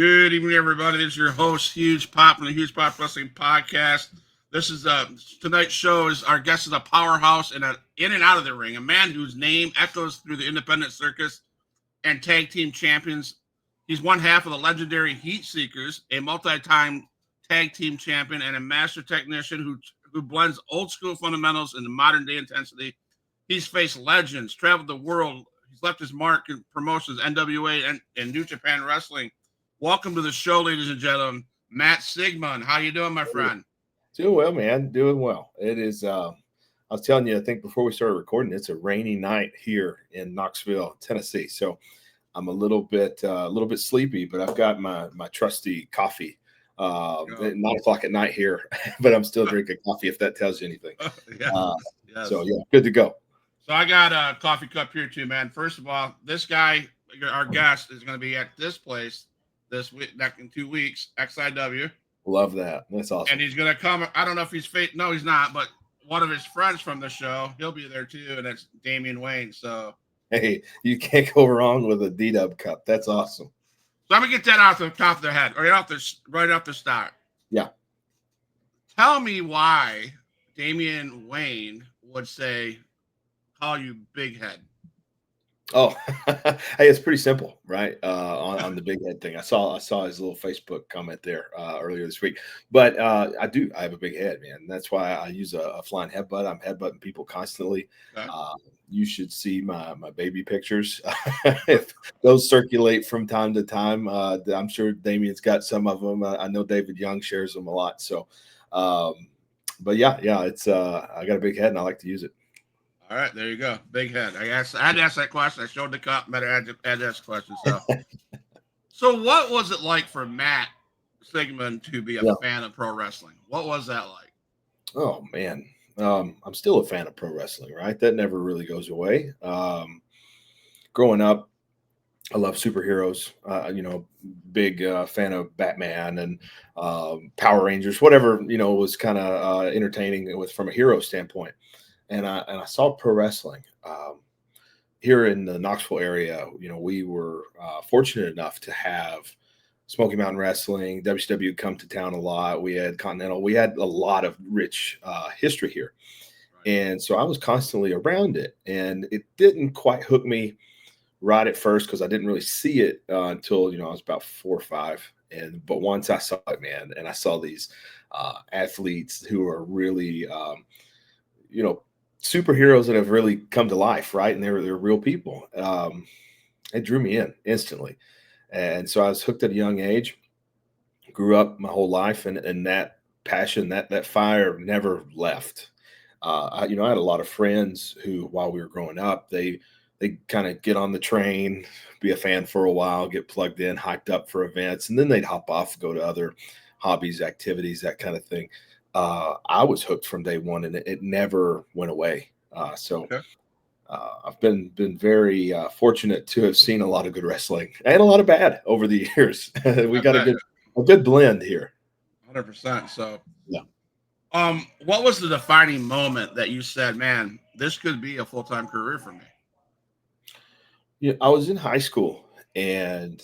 Good evening, everybody. This is your host, Huge Pop, from the Huge Pop Wrestling Podcast. This is tonight's show. Is our guest is a powerhouse and in and out of the ring, a man whose name echoes through the independent circus and tag team champions. He's one half of the legendary Heatseekers, a multi-time tag team champion and a master technician who blends old school fundamentals into modern day intensity. He's faced legends, traveled the world. He's left his mark in promotions, NWA and New Japan Wrestling. Welcome to the show, ladies and gentlemen. Matt Sigmon, how you doing, my friend? Doing well, man. Doing well. It is. I was telling you, I think before we started recording, it's a rainy night here in Knoxville, Tennessee. So I'm a little bit sleepy, but I've got my trusty coffee. At 9:00 at night here, but I'm still drinking coffee. If that tells you anything. Yes. So yeah, good to go. So I got a coffee cup here too, man. First of all, this guy, our guest, is going to be at this place this week, back in 2 weeks, XIW. Love that. That's awesome. And he's going to come. I don't know if he's no, he's not, but one of his friends from the show, he'll be there too, and it's Damian Wayne. So hey, you can't go wrong with a D-Dub cup. That's awesome. So I'm gonna get that off the top of the head, right off the start. Yeah. Tell me why Damian Wayne would call you Big Head. Oh, hey, it's pretty simple, right? On the big head thing, I saw his little Facebook comment there earlier this week. But I have a big head, man. That's why I use a flying headbutt. I'm headbutting people constantly. Okay. You should see my baby pictures. If those circulate from time to time, I'm sure Damian's got some of them. I know David Young shares them a lot. So, but yeah, it's I got a big head and I like to use it. All right, there you go. Big head. I had to ask that question. I showed the cup. Better add this question. So what was it like for Matt Sigmon to be a fan of pro wrestling? What was that like? Oh man, I'm still a fan of pro wrestling. Right, that never really goes away. Growing up, I love superheroes. Big fan of Batman and Power Rangers. Whatever was kind of entertaining from a hero standpoint. And I saw pro wrestling here in the Knoxville area. We were fortunate enough to have Smoky Mountain Wrestling, WCW come to town a lot. We had Continental. We had a lot of rich history here. Right. And so I was constantly around it. And it didn't quite hook me right at first because I didn't really see it until, I was about 4 or 5. But once I saw it, man, and I saw these athletes who are really, superheroes that have really come to life, right? And they're real people. It drew me in instantly. And so I was hooked at a young age, grew up my whole life, and that passion, that fire never left. I had a lot of friends who, while we were growing up, they kind of get on the train, be a fan for a while, get plugged in, hyped up for events, and then they'd hop off, go to other hobbies, activities, that kind of thing. I was hooked from day one, and it never went away. Okay. I've been very fortunate to have seen a lot of good wrestling and a lot of bad over the years. We got a good blend here. 100%. So yeah. What was the defining moment that you said, "Man, this could be a full-time career for me"? Yeah, I was in high school and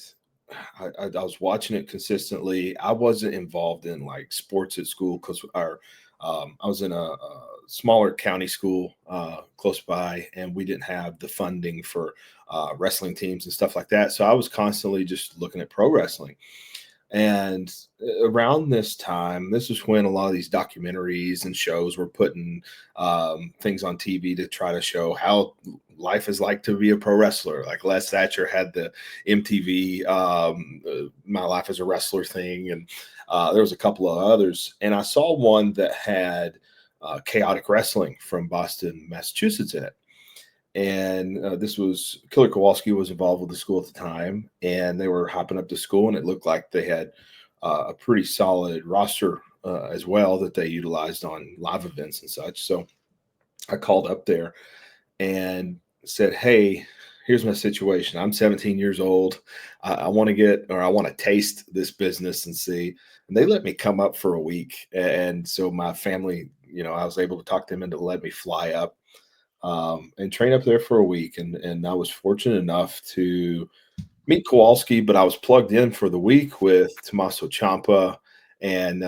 I was watching it consistently. I wasn't involved in like sports at school because I was in a smaller county school close by, and we didn't have the funding for wrestling teams and stuff like that. So I was constantly just looking at pro wrestling. And around this time, this was when a lot of these documentaries and shows were putting things on TV to try to show how life is like to be a pro wrestler. Like Les Thatcher had the MTV My Life as a Wrestler thing, and there was a couple of others. And I saw one that had Chaotic Wrestling from Boston, Massachusetts in it. And this was Killer Kowalski was involved with the school at the time, and they were hopping up to school, and it looked like they had a pretty solid roster as well that they utilized on live events and such. So I called up there and said, "Hey, here's my situation. I'm 17 years old. I want to taste this business and see." And they let me come up for a week. And so my family, I was able to talk them into letting me fly up and train up there for a week. And I was fortunate enough to meet Kowalski, but I was plugged in for the week with Tommaso Ciampa and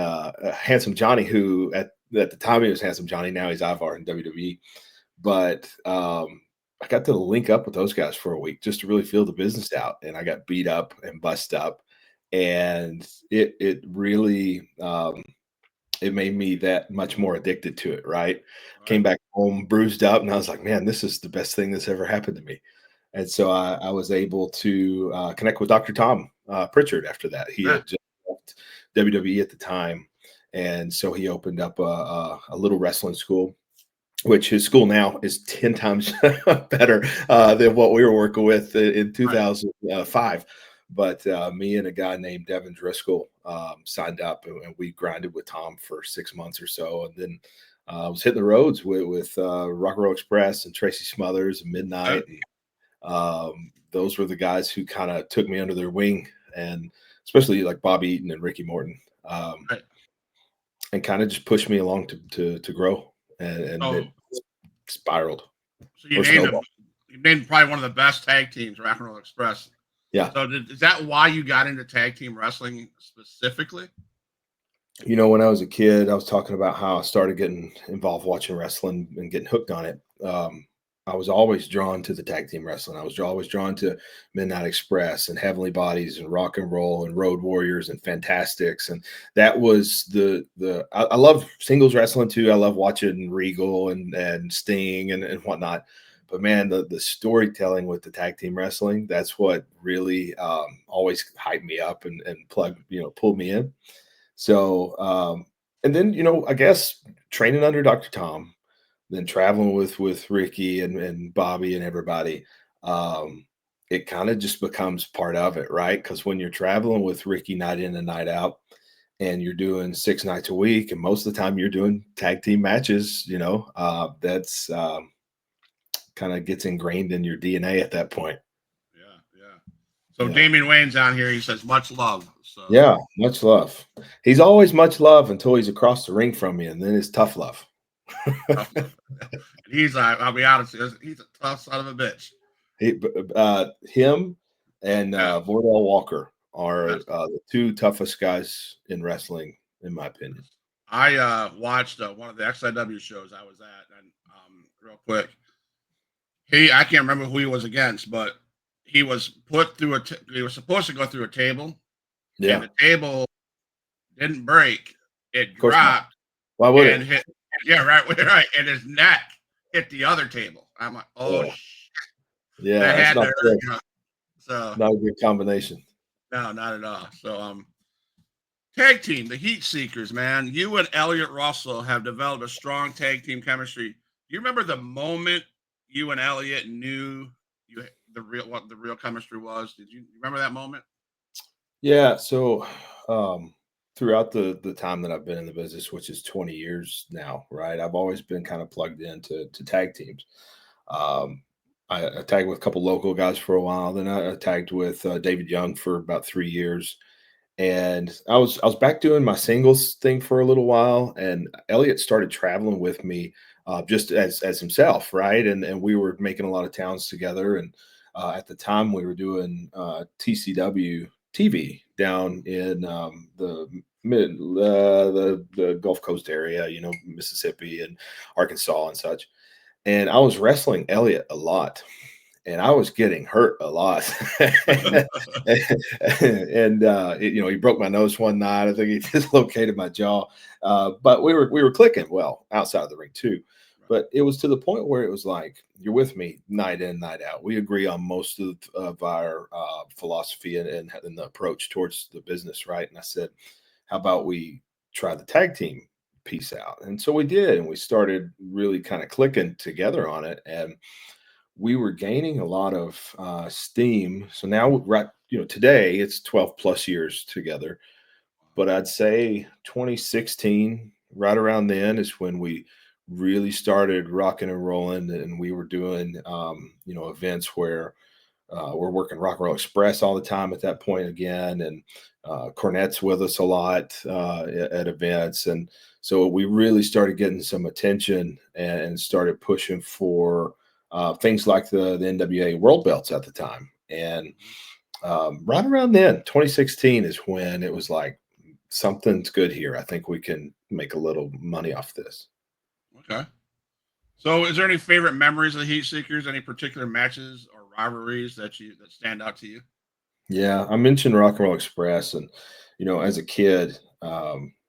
Handsome Johnny, who at the time he was Handsome Johnny. Now he's Ivar in WWE. But I got to link up with those guys for a week just to really feel the business out. And I got beat up and bust up. And it really it made me that much more addicted to it, right? Right. Came back home bruised up, and I was like, man, this is the best thing that's ever happened to me. And so I was able to connect with Dr. Tom Pritchard after that. He Yeah. had just left WWE at the time. And so he opened up a little wrestling school, which his school now is 10 times better than what we were working with in Right. 2005. But me and a guy named Devin Driscoll signed up, and we grinded with Tom for 6 months or so. And then I was hitting the roads with Rock and Roll Express and Tracy Smothers and Yeah. Midnight. And those were the guys who kind of took me under their wing, and especially like Bob Eaton and Ricky Morton, Right. and kind of just pushed me along to grow. And So, it spiraled so you or named them. snowballed. You named probably one of the best tag teams, Rock and Roll Express. Yeah. So, is that why you got into tag team wrestling specifically? When I was a kid, I was talking about how I started getting involved watching wrestling and getting hooked on it. I was always drawn to the tag team wrestling. I was always drawn to Midnight Express and Heavenly Bodies and Rock and Roll and Road Warriors and Fantastics. And that was I love singles wrestling too. I love watching Regal and Sting and whatnot. But man, the storytelling with the tag team wrestling, that's what really always hyped me up and pulled me in. So, and then, I guess training under Dr. Tom, then traveling with Ricky and Bobby and everybody, it kind of just becomes part of it, right? Because when you're traveling with Ricky night in and night out, and you're doing 6 nights a week, and most of the time you're doing tag team matches, that's kind of gets ingrained in your DNA at that point. Yeah, yeah. So Yeah. Damian Wayne's on here. He says much love. So Yeah, much love. He's always much love until he's across the ring from you, and then it's tough love. tough love. He's I'll be honest, he's a tough son of a bitch. Him and Yeah. Vordell Walker are Yes. the two toughest guys in wrestling, in my opinion. I watched one of the XIW shows I was at, and real quick, I can't remember who he was against, but he was put through he was supposed to go through a table, and Yeah, the table didn't break. It of course not. dropped Why would and it? hit. Yeah, right, right. And his neck hit the other table. I'm like, oh, Yeah, yeah, that that's had to not hurt. good. So Not a good combination. no, not at all. So tag team, the Heatseekers, man. You and Elliot Russell have developed a strong tag team chemistry. Do you remember the moment you and Elliot knew what the real chemistry was? Did you remember that moment? Yeah, so throughout the time that I've been in the business, which is 20 years now, right? I've always been kind of plugged into tag teams. Um, I tagged with a couple local guys for a while. Then I tagged with David Young for about 3 years, and I was back doing my singles thing for a little while. And Elliot started traveling with me, just as himself, right? And we were making a lot of towns together. And at the time, we were doing TCW TV down in the Gulf Coast area, Mississippi and Arkansas and such. And I was wrestling Elliot a lot, and I was getting hurt a lot. And he broke my nose one night. I think he dislocated my jaw. But we were clicking well outside of the ring too. But it was to the point where it was like, you're with me night in, night out. We agree on most of our philosophy and the approach towards the business, right? And I said, how about we try the tag team piece out? And so we did, and we started really kind of clicking together on it. And we were gaining a lot of steam. So now, right, today it's 12 plus years together. But I'd say 2016, right around then, is when we really started rocking and rolling, and we were doing, events where we're working Rock and Roll Express all the time at that point again, and Cornette's with us a lot at events, and so we really started getting some attention and started pushing for things like the NWA World Belts at the time. And Right around then, 2016 is when it was like something's good here. I think we can make a little money off this. Okay. So, is there any favorite memories of the Heat Seekers? Any particular matches or rivalries that stand out to you? Yeah, I mentioned Rock and Roll Express, and as a kid,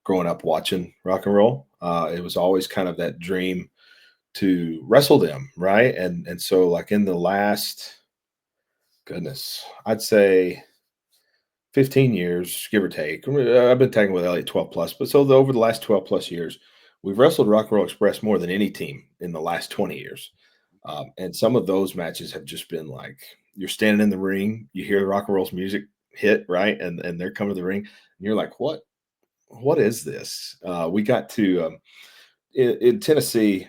growing up watching rock and roll, it was always kind of that dream to wrestle them, right? And so, like in the last, goodness, I'd say 15 years, give or take. I've been tagging with Elliot 12 plus, but so over the last 12 plus years, we've wrestled Rock and Roll Express more than any team in the last 20 years. And some of those matches have just been like you're standing in the ring, you hear the rock and roll's music hit, right? And they're coming to the ring, and you're like, what is this? We got to in Tennessee,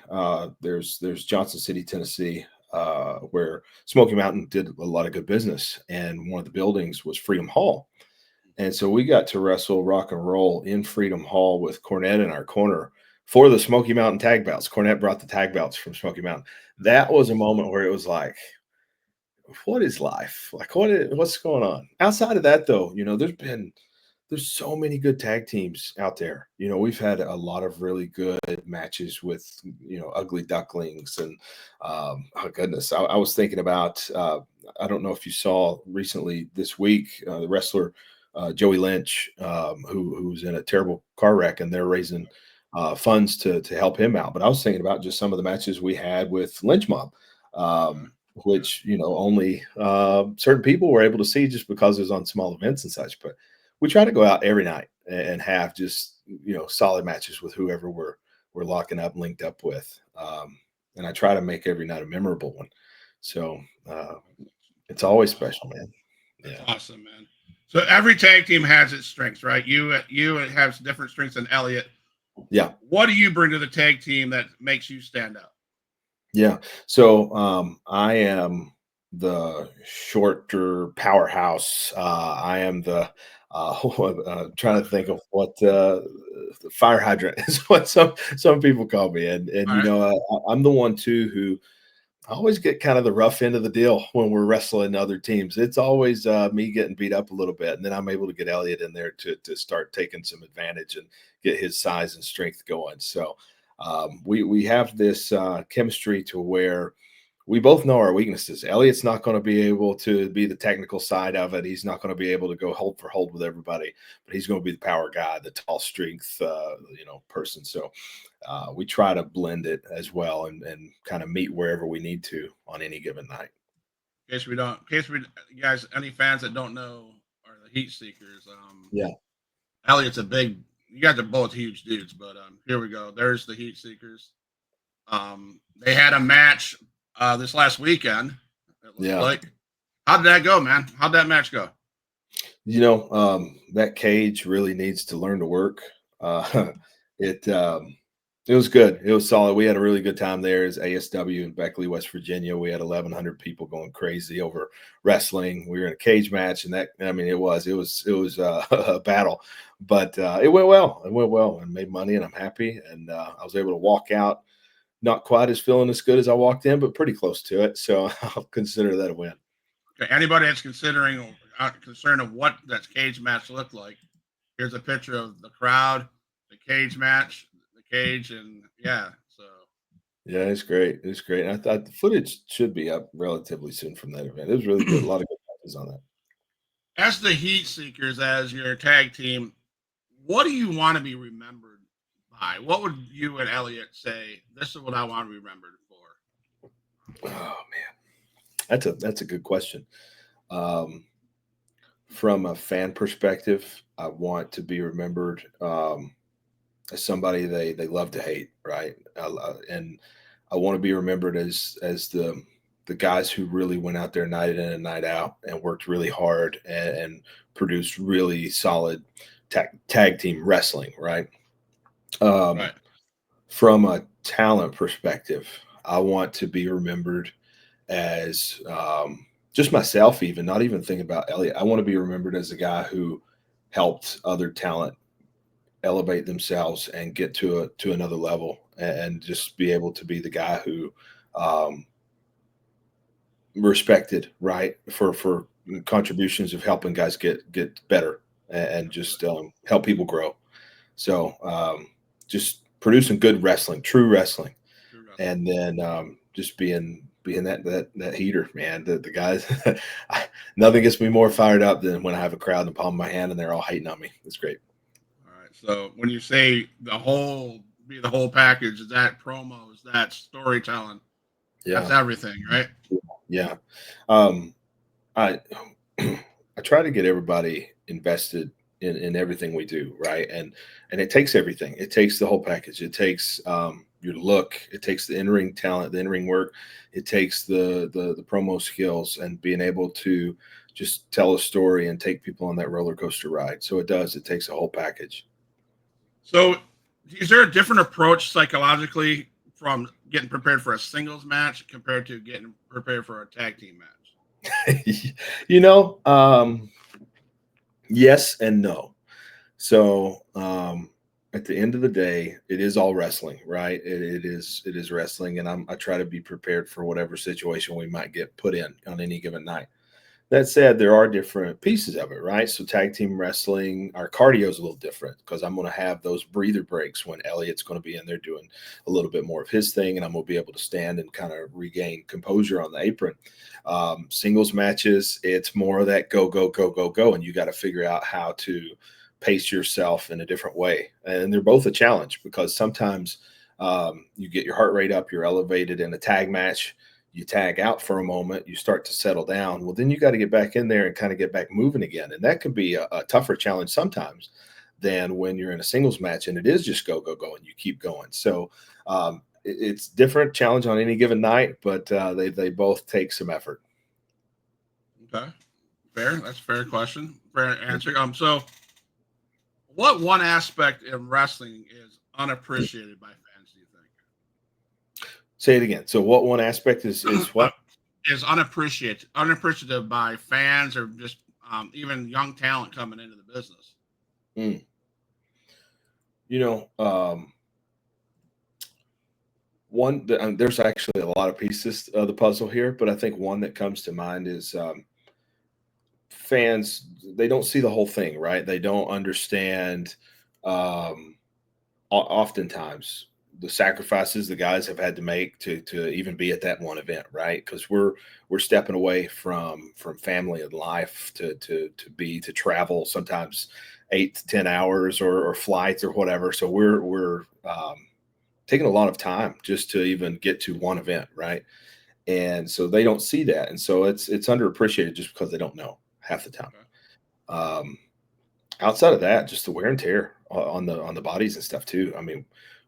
there's Johnson City, Tennessee, where Smoky Mountain did a lot of good business, and one of the buildings was Freedom Hall, and so we got to wrestle rock and roll in Freedom Hall with Cornette in our corner for the Smoky Mountain tag belts. Cornette brought the tag belts from Smoky Mountain. That was a moment where it was like, what is life? Like, what's going on? Outside of that, though, there's so many good tag teams out there. We've had a lot of really good matches with Ugly Ducklings and oh goodness, I was thinking about I don't know if you saw recently this week the wrestler Joey Lynch, who's in a terrible car wreck, and they're raising funds to help him out. But I was thinking about just some of the matches we had with Lynch Mob. Okay. Which only certain people were able to see just because it was on small events and such. But we try to go out every night and have just solid matches with whoever we're locking up, linked up with, and I try to make every night a memorable one. So it's always special, man. That's Yeah, awesome, man. So every tag team has its strengths, right? You have different strengths than Elliot. yeah, What do you bring to the tag team that makes you stand out? yeah. So I am the shorter powerhouse. I am the trying to think of what the fire hydrant is what some people call me, and All right. I'm the one too who I always get kind of the rough end of the deal when we're wrestling other teams. It's always me getting beat up a little bit, and then I'm able to get Elliot in there to start taking some advantage and get his size and strength going. So we have this chemistry to where we both know our weaknesses. Elliot's not going to be able to be the technical side of it. He's not going to be able to go hold for hold with everybody, but he's going to be the power guy, the tall strength, person. So we try to blend it as well and kind of meet wherever we need to on any given night. In case we, you guys, any fans that don't know are the Heat Seekers. Yeah. Elliot's a big. You guys are both huge dudes, but here we go. There's the Heat Seekers. They had a match this last weekend. It looks Yeah. like. How did that go, man? How'd that match go? That cage really needs to learn to work. It it was good. It was solid. We had a really good time there as ASW in Beckley, West Virginia. We had 1,100 people going crazy over wrestling. We were in a cage match, and it was a battle, but it went well. It went well, and made money, and I'm happy. And I was able to walk out not quite as feeling as good as I walked in, but pretty close to it. So I'll consider that a win. Okay, anybody that's considering concerned of what that cage match looked like, here's a picture of the crowd, the cage match, the cage, and yeah. So Yeah, it's great. It's great. And I thought the footage should be up relatively soon from that event. It was really good. A lot of good matches on that. as the Heat Seekers, as your tag team, what do you want to be remembered by? What would you and Elliot say? This is what I want to be remembered for. Oh man, that's a good question. Um, from a fan perspective, I want to be remembered as somebody they love to hate, right? And I want to be remembered as the guys who really went out there night in and night out and worked really hard and produced really solid tag team wrestling, right? Um, Right. from a talent perspective, I want to be remembered as just myself, even not even thinking about Elliot. I want to be remembered as a guy who helped other talent elevate themselves and get to another level and just be able to be the guy who respected right for contributions of helping guys get better and just help people grow. So just producing good wrestling, true wrestling, and then just being that heater, man. The guys, nothing gets me more fired up than when I have a crowd in the palm of my hand and they're all hating on me. It's great. All right. So when you say the whole package, is that promos, that storytelling? Yeah, that's everything, right? Yeah. I I try to get everybody invested in everything we do, right? And it takes everything. It takes the whole package. It takes your look. It takes the in-ring talent, the in-ring work. It takes the promo skills and being able to just tell a story and take people on that roller coaster ride. So it does. It takes a whole package. So, is there a different approach psychologically from getting prepared for a singles match compared to getting prepared for a tag team match? You know, yes and no. So at the end of the day, it is all wrestling, right? It is wrestling, and I try to be prepared for whatever situation we might get put in on any given night. That said, there are different pieces of it, right? So tag team wrestling, our cardio is a little different because I'm going to have those breather breaks when Elliot's going to be in there doing a little bit more of his thing, and I'm going to be able to stand and kind of regain composure on the apron. Singles matches, it's more of that go, go, go, go, go, and you got to figure out how to pace yourself in a different way. And they're both a challenge because sometimes you get your heart rate up, you're elevated in a tag match, you tag out for a moment, you start to settle down. Well, then you got to get back in there and kind of get back moving again. And that can be a tougher challenge sometimes than when you're in a singles match and it is just go, go, go, and you keep going. So it's different challenge on any given night, but they both take some effort. Okay. Fair. That's a fair question. Fair answer. So what one aspect in wrestling is unappreciated by fans, do you think? Say it again. So what one aspect is what? Is unappreciated by fans or just even young talent coming into the business? Mm. You know, there's actually a lot of pieces of the puzzle here, but I think one that comes to mind is fans. They don't see the whole thing, right? They don't understand oftentimes the sacrifices the guys have had to make to even be at that one event, right? Because we're stepping away from family and life to travel sometimes 8 to 10 hours or flights or whatever. So we're taking a lot of time just to even get to one event, right? And so they don't see that, and so it's underappreciated just because they don't know half the time. Outside of that, just the wear and tear on the bodies and stuff too. I mean,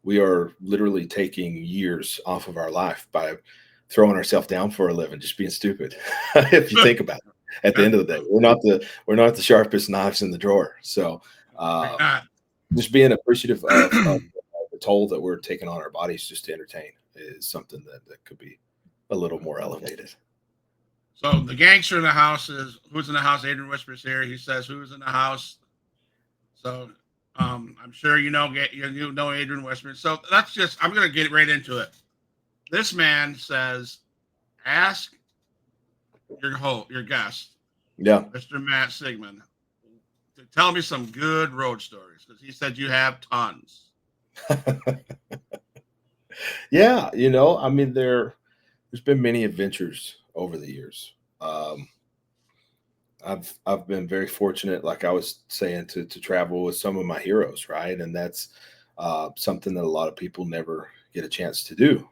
we are literally taking years off of our life by throwing ourselves down for a living, just being stupid. If you think about it, at the end of the day, we're not the sharpest knives in the drawer. So just being appreciative of the toll that we're taking on our bodies just to entertain is something that could be a little more elevated. So the gangster in the house is who's in the house? Adrian whispers here. He says who's in the house. So I'm sure you know Adrian whispers. So that's just I'm gonna get right into it. This man says, ask your guest, Yeah, Mr. Matt Sigmon, to tell me some good road stories because he said you have tons. Yeah, I mean there's been many adventures over the years. I've been very fortunate, like I was saying, to travel with some of my heroes, right? And that's something that a lot of people never get a chance to do.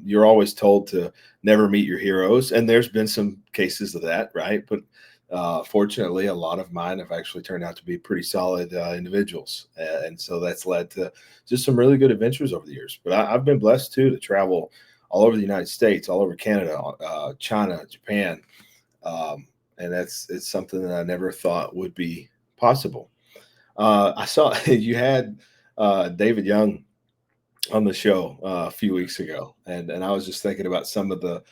You're always told to never meet your heroes, and there's been some cases of that, right? But fortunately, a lot of mine have actually turned out to be pretty solid individuals, and so that's led to just some really good adventures over the years. But I've been blessed too to travel all over the United States, all over Canada, China, Japan. And it's something that I never thought would be possible. I saw you had David Young on the show a few weeks ago, and I was just thinking about some of the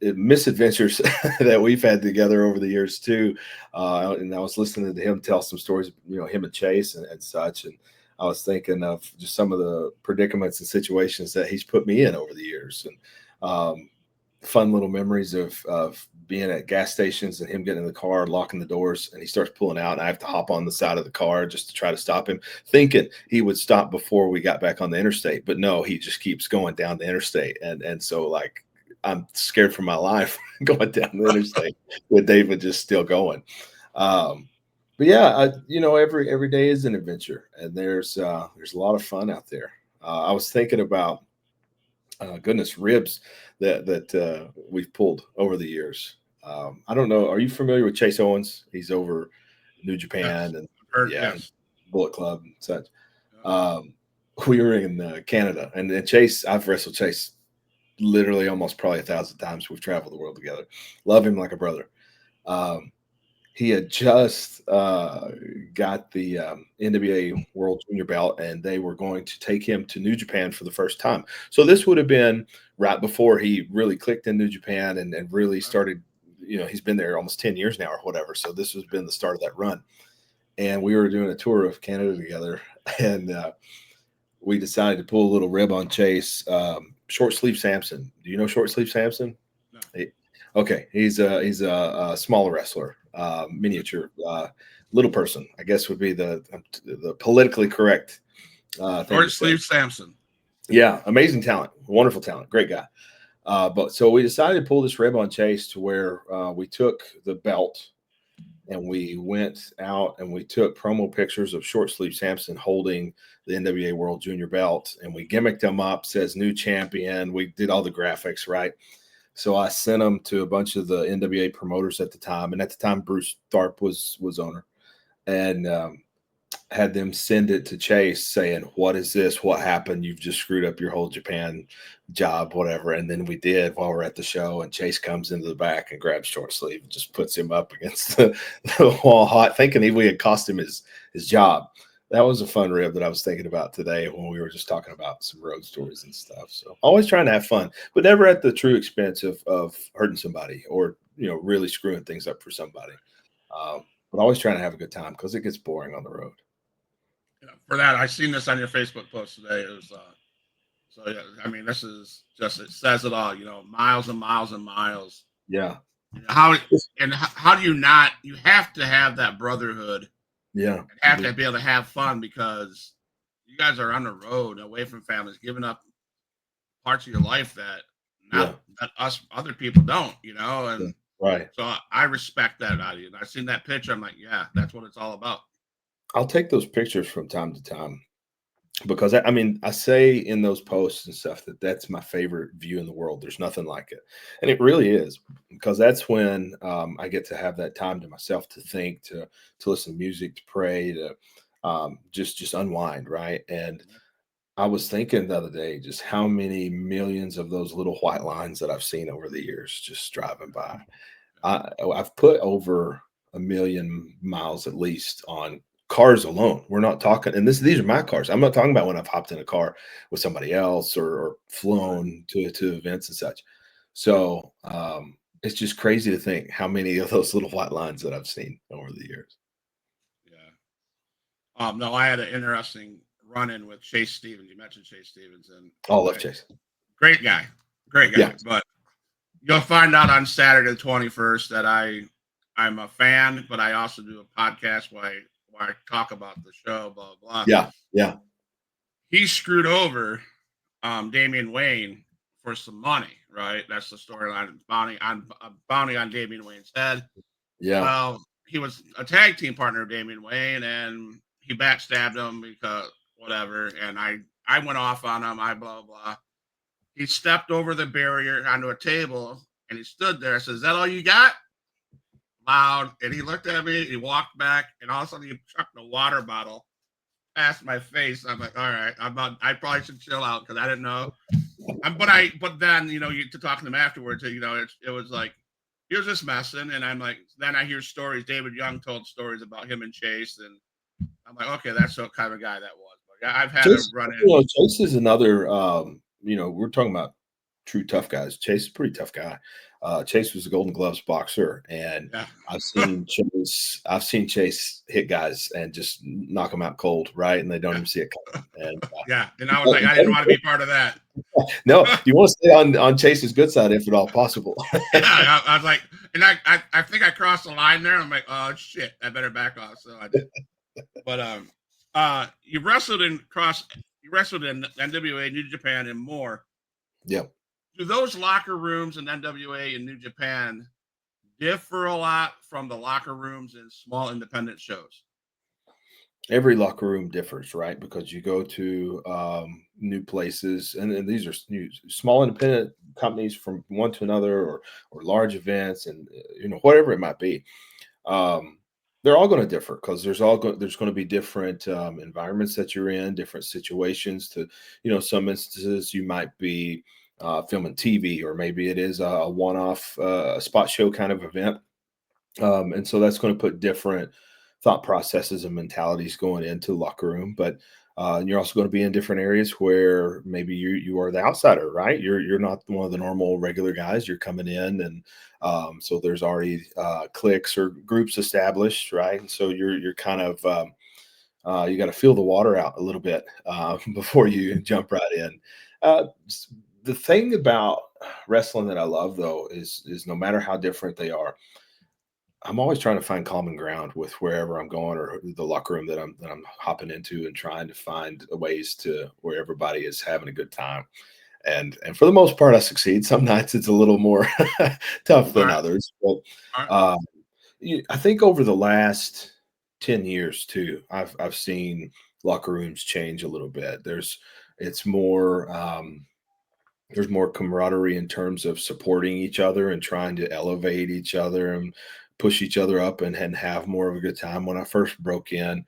misadventures that we've had together over the years too. And I was listening to him tell some stories, him and Chase and such, and I was thinking of just some of the predicaments and situations that he's put me in over the years, and fun little memories of being at gas stations and him getting in the car, locking the doors, and he starts pulling out, and I have to hop on the side of the car just to try to stop him, thinking he would stop before we got back on the interstate. But no, he just keeps going down the interstate. And so like I'm scared for my life going down the interstate with David just still going. But yeah, every day is an adventure, and there's a lot of fun out there. I was thinking about goodness, ribs that we've pulled over the years. I don't know. Are you familiar with Chase Owens? He's over New Yes. Japan and yeah, Yes. Bullet Club and such. Yeah. We were in Canada, and Chase. I've wrestled Chase literally almost probably 1,000 times. We've traveled the world together. Love him like a brother. He had just got the NWA World Junior belt, and they were going to take him to New Japan for the first time. So this would have been right before he really clicked in New Japan and really started. He's been there almost 10 years now or whatever. So this has been the start of that run. And we were doing a tour of Canada together, and we decided to pull a little rib on Chase. Short Sleeve Samson. Do you know Short Sleeve Samson? No. Okay, he's a smaller wrestler, miniature, little person, I guess would be the politically correct thing. Short Sleeve Samson. Yeah, amazing talent, wonderful talent, great guy. But so we decided to pull this rib on Chase to where we took the belt and we went out and we took promo pictures of Short Sleeve Samson holding the NWA World Junior belt, and we gimmicked him up, says new champion. We did all the graphics, right? So I sent them to a bunch of the NWA promoters at the time. And at the time, Bruce Tharp was owner, and had them send it to Chase saying, what is this? What happened? You've just screwed up your whole Japan job, whatever. And then we did while we're at the show, and Chase comes into the back and grabs Short Sleeve and just puts him up against the wall hot, thinking we had cost him his job. That was a fun rib that I was thinking about today when we were just talking about some road stories and stuff. So always trying to have fun, but never at the true expense of hurting somebody or, really screwing things up for somebody. But always trying to have a good time because it gets boring on the road. For that, I seen this on your Facebook post today. It was so yeah. I mean, this is just, it says it all. Miles and miles and miles. Yeah. How do you not? You have to have that brotherhood. Yeah. And have to be able to have fun because you guys are on the road, away from families, giving up parts of your life that that us other people don't. And right. So I respect that out of you. And I seen that picture. I'm like, yeah, that's what it's all about. I'll take those pictures from time to time because I say in those posts and stuff that's my favorite view in the world. There's nothing like it. And it really is, because that's when I get to have that time to myself to think, to listen to music, to pray, to just unwind. Right. And I was thinking the other day, just how many millions of those little white lines that I've seen over the years, just driving by. I've put over 1 million miles at least on cars alone. We're not talking, and these are my cars. I'm not talking about when I've hopped in a car with somebody else or flown to events and such. So it's just crazy to think how many of those little white lines that I've seen over the years. Yeah. No, I had an interesting run-in with Chase Stevens. You mentioned Chase Stevens, and I love Chase. Great guy. Yeah. But you'll find out on Saturday the 21st that I'm a fan, but I also do a podcast where I talk about the show, blah, blah, blah. Yeah. He screwed over Damian Wayne for some money, right? That's the storyline. Bounty on Damian Wayne's head. Yeah. Well, he was a tag team partner of Damian Wayne, and he backstabbed him because whatever. And I went off on him. Blah, blah. He stepped over the barrier onto a table, and he stood there. I said, "Is that all you got?" Loud. And he looked at me. He walked back, and all of a sudden he chucked a water bottle past my face. I'm like, all right, I probably should chill out because I didn't know. But then to talk to him afterwards, it was like, he was just messing, and I'm like, then I hear stories. David Young told stories about him and Chase, and I'm like, okay, that's the kind of guy that was. But I've had a run in. Chase is another. We're talking about true tough guys. Chase is a pretty tough guy. Chase was a Golden Gloves boxer, and Yeah. I've seen Chase hit guys and just knock them out cold, right? And they don't even see it coming. And Yeah. And I was like, I didn't want to be part of that. no, you want to stay on Chase's good side if at all possible. Yeah, I was like, and I think I crossed the line there. I'm like, oh shit, I better back off. So I did. But you wrestled in NWA, New Japan, and more. Yeah. Do those locker rooms in NWA and New Japan differ a lot from the locker rooms in small independent shows? Every locker room differs, right? Because you go to new places, and these are new, small independent companies from one to another, or large events, and whatever it might be. Um, they're all going to differ because there's going to be different environments that you're in, different situations. To some instances, you might be filming TV, or maybe it is a one-off spot show kind of event. And so that's going to put different thought processes and mentalities going into the locker room. But you're also going to be in different areas where maybe you are the outsider, right? You're not one of the normal regular guys. You're coming in, and so there's already cliques or groups established, right? And so you're kind of you got to feel the water out a little bit before you jump right in. The thing about wrestling that I love, though, is no matter how different they are, I'm always trying to find common ground with wherever I'm going, or the locker room that I'm hopping into, and trying to find ways to where everybody is having a good time. And for the most part, I succeed. Some nights it's a little more tough All than right, others, but all right, um, I think over the last 10 years too, I've seen locker rooms change a little bit. It's more. There's more camaraderie in terms of supporting each other and trying to elevate each other and push each other up, and have more of a good time. When I first broke in,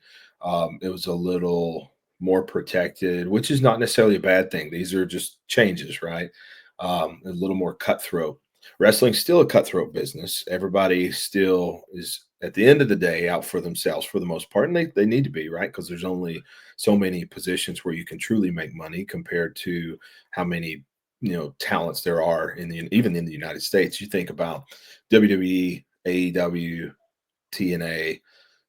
it was a little more protected, which is not necessarily a bad thing. These are just changes, right? A little more cutthroat. Wrestling's still a cutthroat business. Everybody still is, at the end of the day, out for themselves for the most part. And they need to be, right? Because there's only so many positions where you can truly make money compared to how many talents there are even in the United States. You think about WWE, AEW, TNA,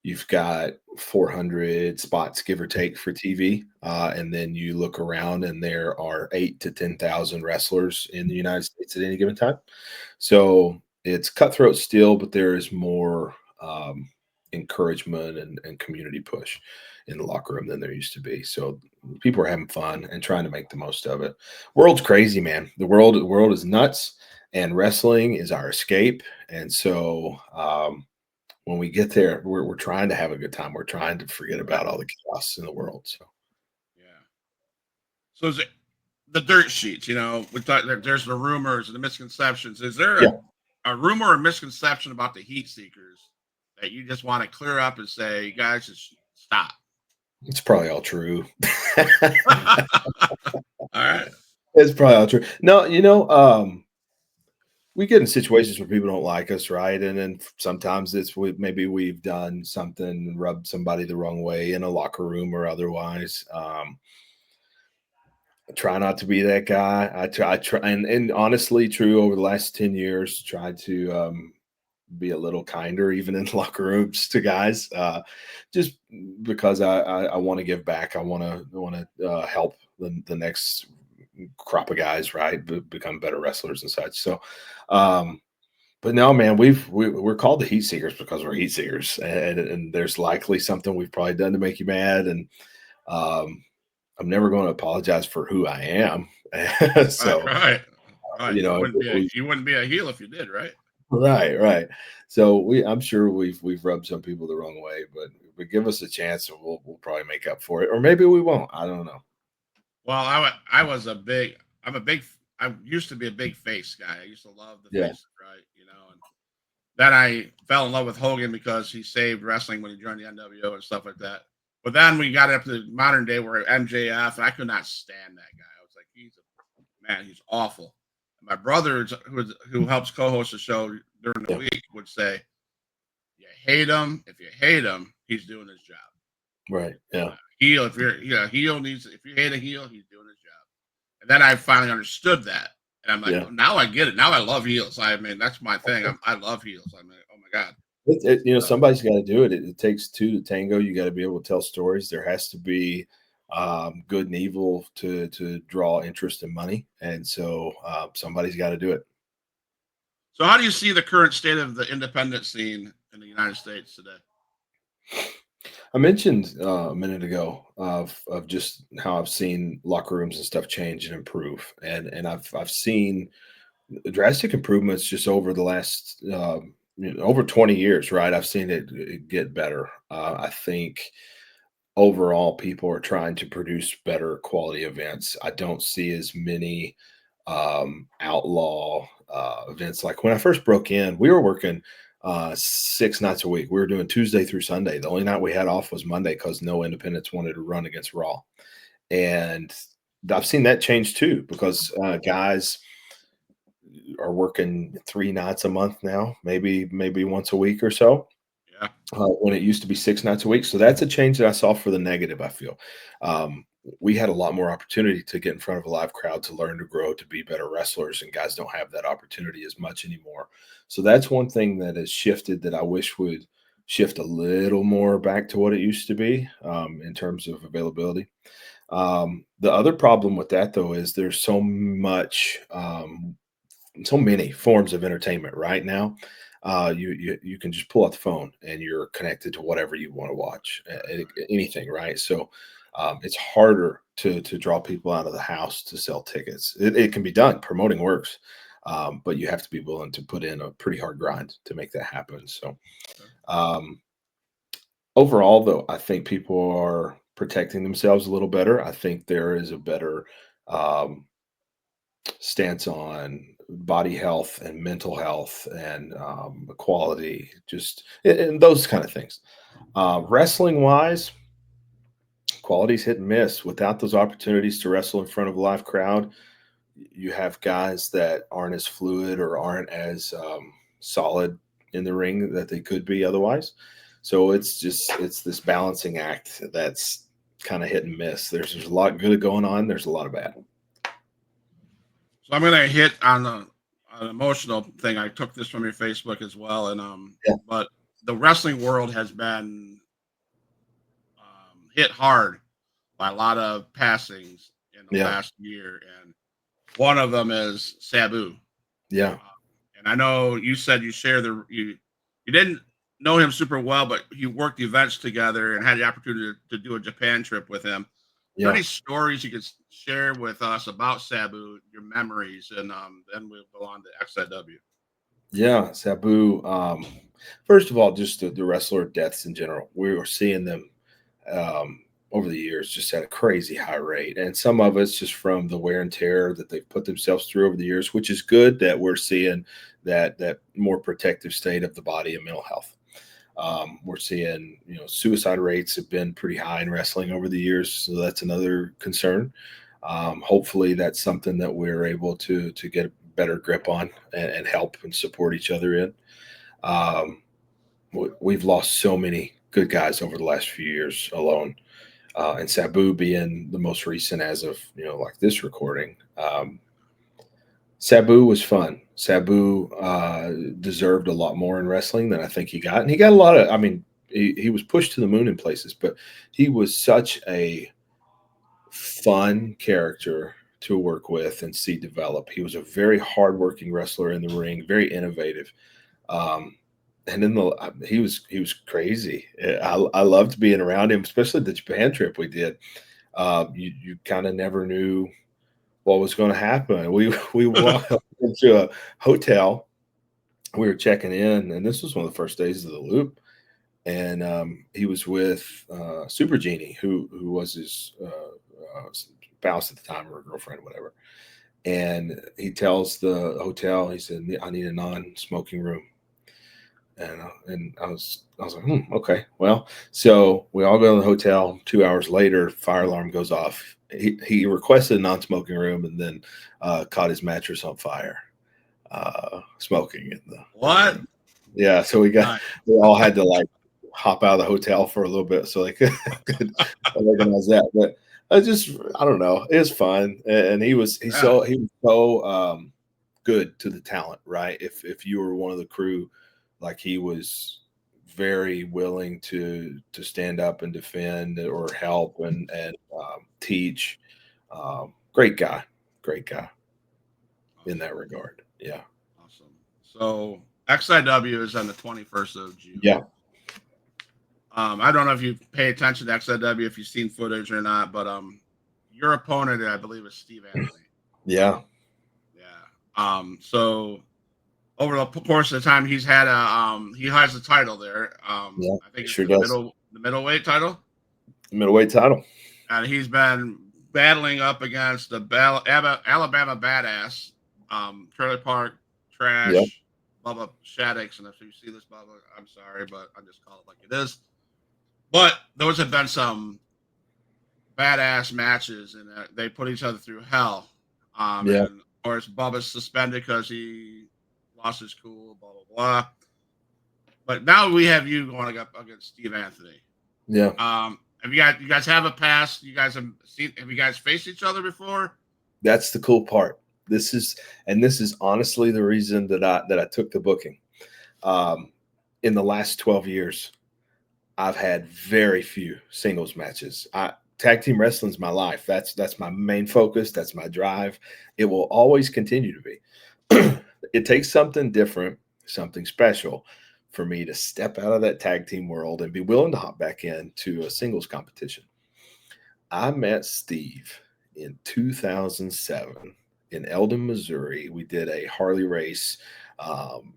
you've got 400 spots, give or take, for TV, and then you look around and there are 8 to 10,000 wrestlers in the United States at any given time. So it's cutthroat still, but there is more encouragement and community push in the locker room than there used to be. So people are having fun and trying to make the most of it. World's crazy, man. The world is nuts, and wrestling is our escape. And so when we get there, we're trying to have a good time. We're trying to forget right. about all the chaos in the world. So Yeah. So is it the dirt sheets? We thought there's the rumors and the misconceptions. Is there yeah, a rumor or misconception about the heat seekers that you just want to clear up and say, guys, just stop? it's probably all true. All right. It's probably all true. No, we get in situations where people don't like us, right? And then sometimes maybe we've done something, rubbed somebody the wrong way in a locker room or otherwise. I try not to be that guy. I try, and honestly, true, over the last 10 years, tried to be a little kinder, even in locker rooms, to guys, just because I want to give back. I want to help the next crop of guys, right, become better wrestlers and such. So, but no, man, we're called the Heat Seekers because we're Heat Seekers, and there's likely something we've probably done to make you mad, and um, I'm never going to apologize for who I am. Right. So, Right. Right. you You know, wouldn't be a you wouldn't be a heel if you did, right? right, right. So I'm sure we've rubbed some people the wrong way, but give us a chance, and we'll probably make up for it, or maybe we won't. I don't know. Well, I was a big. I used to be a big face guy. I used to love the Yeah, faces, right? And then I fell in love with Hogan because he saved wrestling when he joined the NWO and stuff like that. But then we got up to the modern day where MJF, and I could not stand that guy. I was like, he's awful. And my brother, who helps co-host the show during the yeah, week, would say, "You hate him. If you hate him, he's doing his job. right, yeah, Heel, if you're heel needs. If you hate a heel, he's doing his job." And then I finally understood that. And I'm like, Yeah. now I get it. Now I love heels. I mean, that's my thing. I love heels. I mean, oh my god. Somebody's got to do it. It takes two to tango. You got to be able to tell stories. There has to be good and evil to draw interest and money, and so somebody's got to do it. So, how do you see the current state of the independent scene in the United States today? I mentioned a minute ago of just how I've seen locker rooms and stuff change and improve, and I've seen drastic improvements just over the last over 20 years. Right, I've seen it get better. I think overall people are trying to produce better quality events. I don't see as many outlaw events. Like when I first broke in, we were working 6 nights a week. We were doing Tuesday through Sunday. The only night we had off was Monday because no independents wanted to run against Raw. And I've seen that change too because guys are working 3 nights a month now, maybe once a week or so, Yeah. when it used to be 6 nights a week. So that's a change that I saw for the negative, I feel. We had a lot more opportunity to get in front of a live crowd, to learn, to grow, to be better wrestlers, and guys don't have that opportunity as much anymore. So that's one thing that has shifted that I wish would shift a little more back to what it used to be, in terms of availability. The other problem with that, though, is there's so many forms of entertainment right now. You can just pull out the phone and you're connected to whatever you want to watch, anything, right? So it's harder to draw people out of the house to sell tickets. It can be done. Promoting works, but you have to be willing to put in a pretty hard grind to make that happen. So um, overall, though, I think people are protecting themselves a little better. I think there is a better um, stance on body health and mental health and equality, just and those kind of things. Wrestling wise, quality's hit and miss. Without those opportunities to wrestle in front of a live crowd, you have guys that aren't as fluid or aren't as solid in the ring that they could be otherwise. So it's this balancing act that's kind of hit and miss. There's a lot good going on. There's a lot of bad. So I'm gonna hit on an emotional thing. I took this from your Facebook as well, and Yeah. but the wrestling world has been hit hard by a lot of passings in the Yeah. last year, and one of them is Sabu. Yeah. And I know you said you share you didn't know him super well, but you worked events together and had the opportunity to do a Japan trip with him. Is there Yeah. any stories you could share with us about Sabu, your memories, and then we'll go on to XIW. Yeah, Sabu. First of all, just the wrestler deaths in general. We were seeing them over the years just at a crazy high rate, and some of it's just from the wear and tear that they've put themselves through over the years, which is good that we're seeing that more protective state of the body and mental health. We're seeing, suicide rates have been pretty high in wrestling over the years, so that's another concern. Hopefully, that's something that we're able to get a better grip on and help and support each other in. Um, we've lost so many good guys over the last few years alone, and Sabu being the most recent as of like this recording. Sabu was fun. Sabu deserved a lot more in wrestling than I think he got, and he got a lot of. I mean, he was pushed to the moon in places, but he was such a fun character to work with and see develop. He was a very hardworking wrestler in the ring, very innovative. Um, and then he was crazy. I loved being around him, especially the Japan trip we did. You kind of never knew what was going to happen. We walked into a hotel. We were checking in, and this was one of the first days of the loop. And he was with Super Genie, who was his spouse at the time, or girlfriend, whatever. And he tells the hotel, he said, "I need a non-smoking room." And I was like, okay, well, so we all go to the hotel. 2 hours later, fire alarm goes off. He requested a non-smoking room and then caught his mattress on fire, smoking in the What? room. Yeah, so Nice. we all had to like hop out of the hotel for a little bit so they could organize that. But I don't know, it was fun, and he was Yeah. so good to the talent, right? If you were one of the crew, like he was very willing to stand up and defend or help and teach. Great guy, great guy in that regard. Yeah, Awesome. So XIW is on the 21st of June. yeah, I don't know if you pay attention to XIW, if you've seen footage or not, but your opponent, I believe, is Steve Anthony. yeah. Yeah. So over the course of the time, he's had he has a title there. Yeah, I think it's sure does. the middleweight title, Middleweight title. and he's been battling up against the Alabama badass, Trailer Park Yeah, Trash, Bubba Shaddix. And if you see this, Bubba, I'm sorry, but I just call it like it is. But those have been some badass matches, and they put each other through hell. yeah, And of course, Bubba's suspended because he lost his cool, blah blah blah. But now we have you going up against Steve Anthony. yeah. Have you guys have a past? You guys have you guys faced each other before? That's the cool part. This is honestly the reason that I took the booking. In the last 12 years, I've had very few singles matches. Tag team wrestling is my life. That's my main focus. That's my drive. It will always continue to be. It takes something different, something special for me to step out of that tag team world and be willing to hop back into a singles competition. I met Steve in 2007 in Eldon, Missouri. We did a Harley race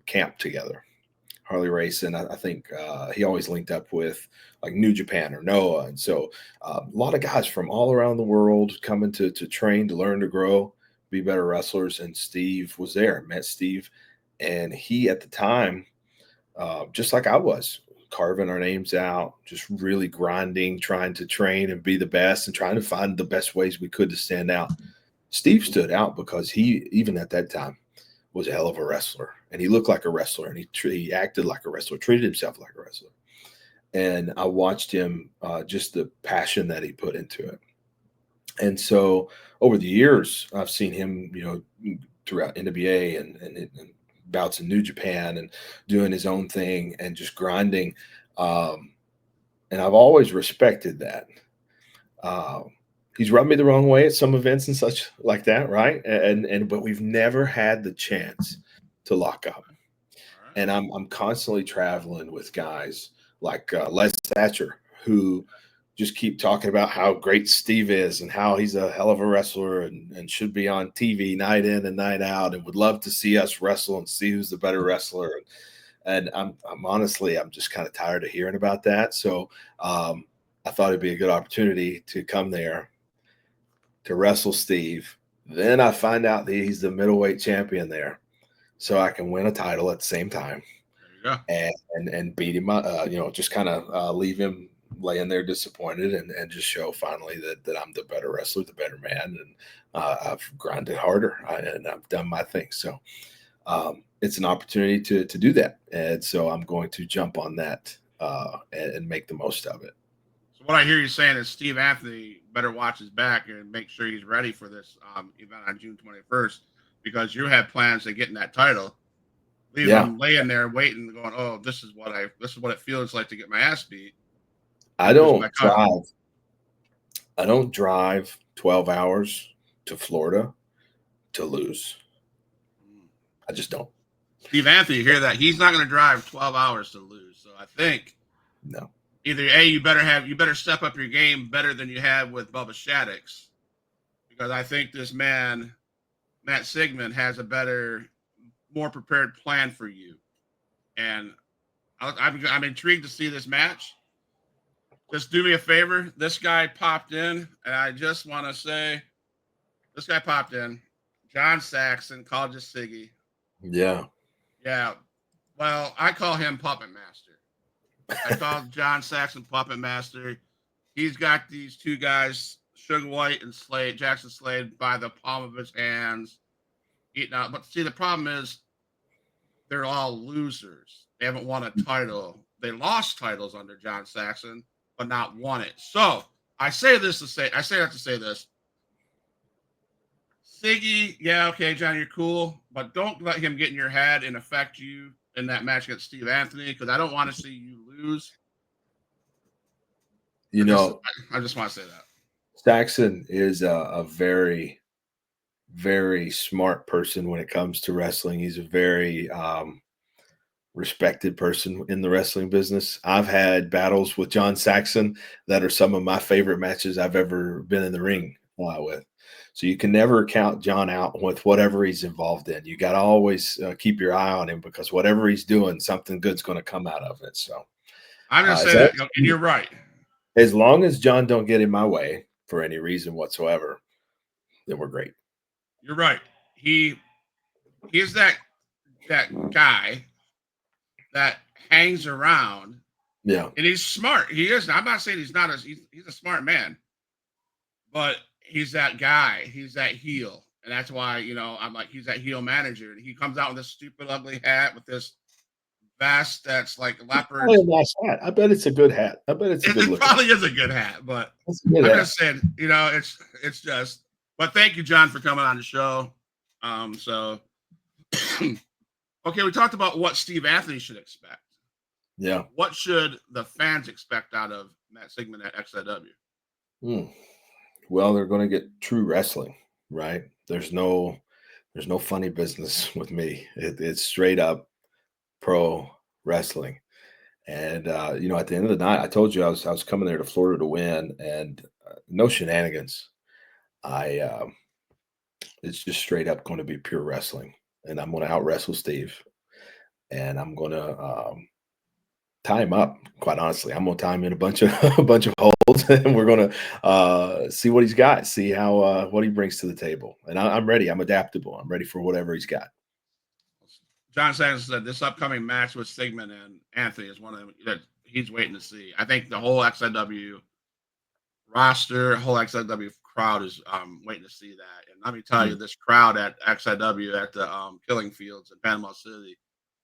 camp together. Harley race, and I think he always linked up with like New Japan or Noah, and so a lot of guys from all around the world coming to train, to learn, to grow, be better wrestlers. And Steve was there. Met Steve, and he at the time, just like I was, carving our names out, just really grinding, trying to train and be the best, and trying to find the best ways we could to stand out. Steve stood out because he, even at that time, was a hell of a wrestler, and he looked like a wrestler, and he acted like a wrestler, treated himself like a wrestler. And I watched him, just the passion that he put into it. And so over the years, I've seen him, throughout NWA and bouts in New Japan and doing his own thing and just grinding. And I've always respected that. He's rubbed me the wrong way at some events and such like that, right? But we've never had the chance to lock up. And I'm constantly traveling with guys like Les Thatcher, who just keep talking about how great Steve is and how he's a hell of a wrestler and should be on TV night in and night out, and would love to see us wrestle and see who's the better wrestler. And I'm honestly, I'm just kind of tired of hearing about that. So I thought it'd be a good opportunity to come there to wrestle Steve. Then I find out that he's the middleweight champion there, so I can win a title at the same time. There you go. And beat him up, just kind of leave him laying there disappointed, and just show finally that I'm the better wrestler, the better man, and I've grinded harder and I've done my thing. So it's an opportunity to do that, and so I'm going to jump on that and make the most of it. So what I hear you saying is Steve Anthony better watch his back and make sure he's ready for this event on June 21st, because you have plans to getting that title. Leave him laying there waiting, going, "Oh, this is what it feels like to get my ass beat." I don't drive 12 hours to Florida to lose. I just don't. Steve Anthony, you hear that? He's not going to drive 12 hours to lose. So I think no. Either you better step up your game better than you have with Bubba Shaddix, because I think this man, Matt Sigmon, has a better, more prepared plan for you. And I'm intrigued to see this match. Just do me a favor. This guy popped in, and I just want to say, this guy popped in. John Saxon, called just Siggy. Yeah. Yeah. Well, I call him Puppet Master. I call John Saxon Puppet Master. He's got these two guys, Sugar White and Jackson Slade, by the palm of his hands, eating out. But see, the problem is they're all losers. They haven't won a title. They lost titles under John Saxon, but not won it. So I say that to say this. Siggy, yeah, okay, John, you're cool, but don't let him get in your head and affect you in that match against Steve Anthony because I don't want to see you lose. You know, I just want to say that. Saxon is a very, very smart person when it comes to wrestling. He's a very respected person in the wrestling business. I've had battles with John Saxon that are some of my favorite matches I've ever been in the ring with. So you can never count John out with whatever he's involved in. You got to always keep your eye on him because whatever he's doing, something good's going to come out of it. So I'm going to say as, long, that, and you're right. as long as John don't get in my way for any reason whatsoever, then we're great. You're right. He is that guy that hangs around. Yeah. And he's smart. He is. I'm not saying he's not he's a smart man, but he's that guy. He's that heel. And that's why, I'm like, he's that heel manager. And he comes out with this stupid, ugly hat with this vest that's like leopard. Probably a nice hat. I bet it's a good hat. I bet it's a good It looking. probably is a good hat, but I'm just saying, it's just, but thank you, John, for coming on the show. Okay, we talked about what Steve Anthony should expect. Yeah. What should the fans expect out of Matt Sigmon at XIW? Well, they're going to get true wrestling, right? There's no funny business with me. It's straight up pro wrestling. And at the end of the night, I told you I was coming there to Florida to win, and no shenanigans. It's just straight up going to be pure wrestling, and I'm going to out wrestle Steve, and I'm going to tie him up. Quite honestly, I'm going to tie him in a bunch of holds, and we're going to see what he's got, see how what he brings to the table. And I'm ready. I'm adaptable. I'm ready for whatever he's got. John Sanders said this upcoming match with Sigmon and Anthony is one of them that he's waiting to see. I think the whole XIW roster, whole XIW crowd is waiting to see that. And let me tell you, this crowd at XIW at the Killing Fields in Panama City,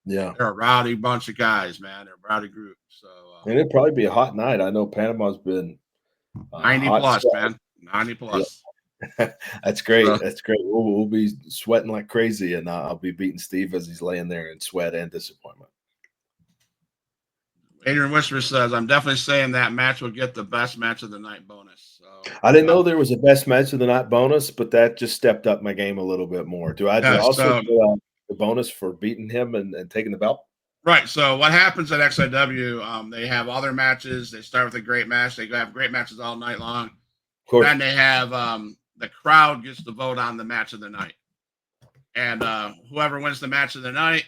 yeah, they're a rowdy bunch of guys, man. They're a rowdy group. So and it'd probably be a hot night. I know Panama's been 90 hot plus, stuff. man. 90 plus. Yeah. That's great. That's great. We'll be sweating like crazy, and I'll be beating Steve as he's laying there in sweat and disappointment. Adrian Whisper says, I'm definitely saying that match will get the best match of the night bonus. So I didn't know there was a best match of the night bonus, but that just stepped up my game a little bit more. Do I also do the bonus for beating him and taking the belt? Right. So what happens at XIW, they have all their matches. They start with a great match. They have great matches all night long. Of course. Then they have the crowd gets to vote on the match of the night. And whoever wins the match of the night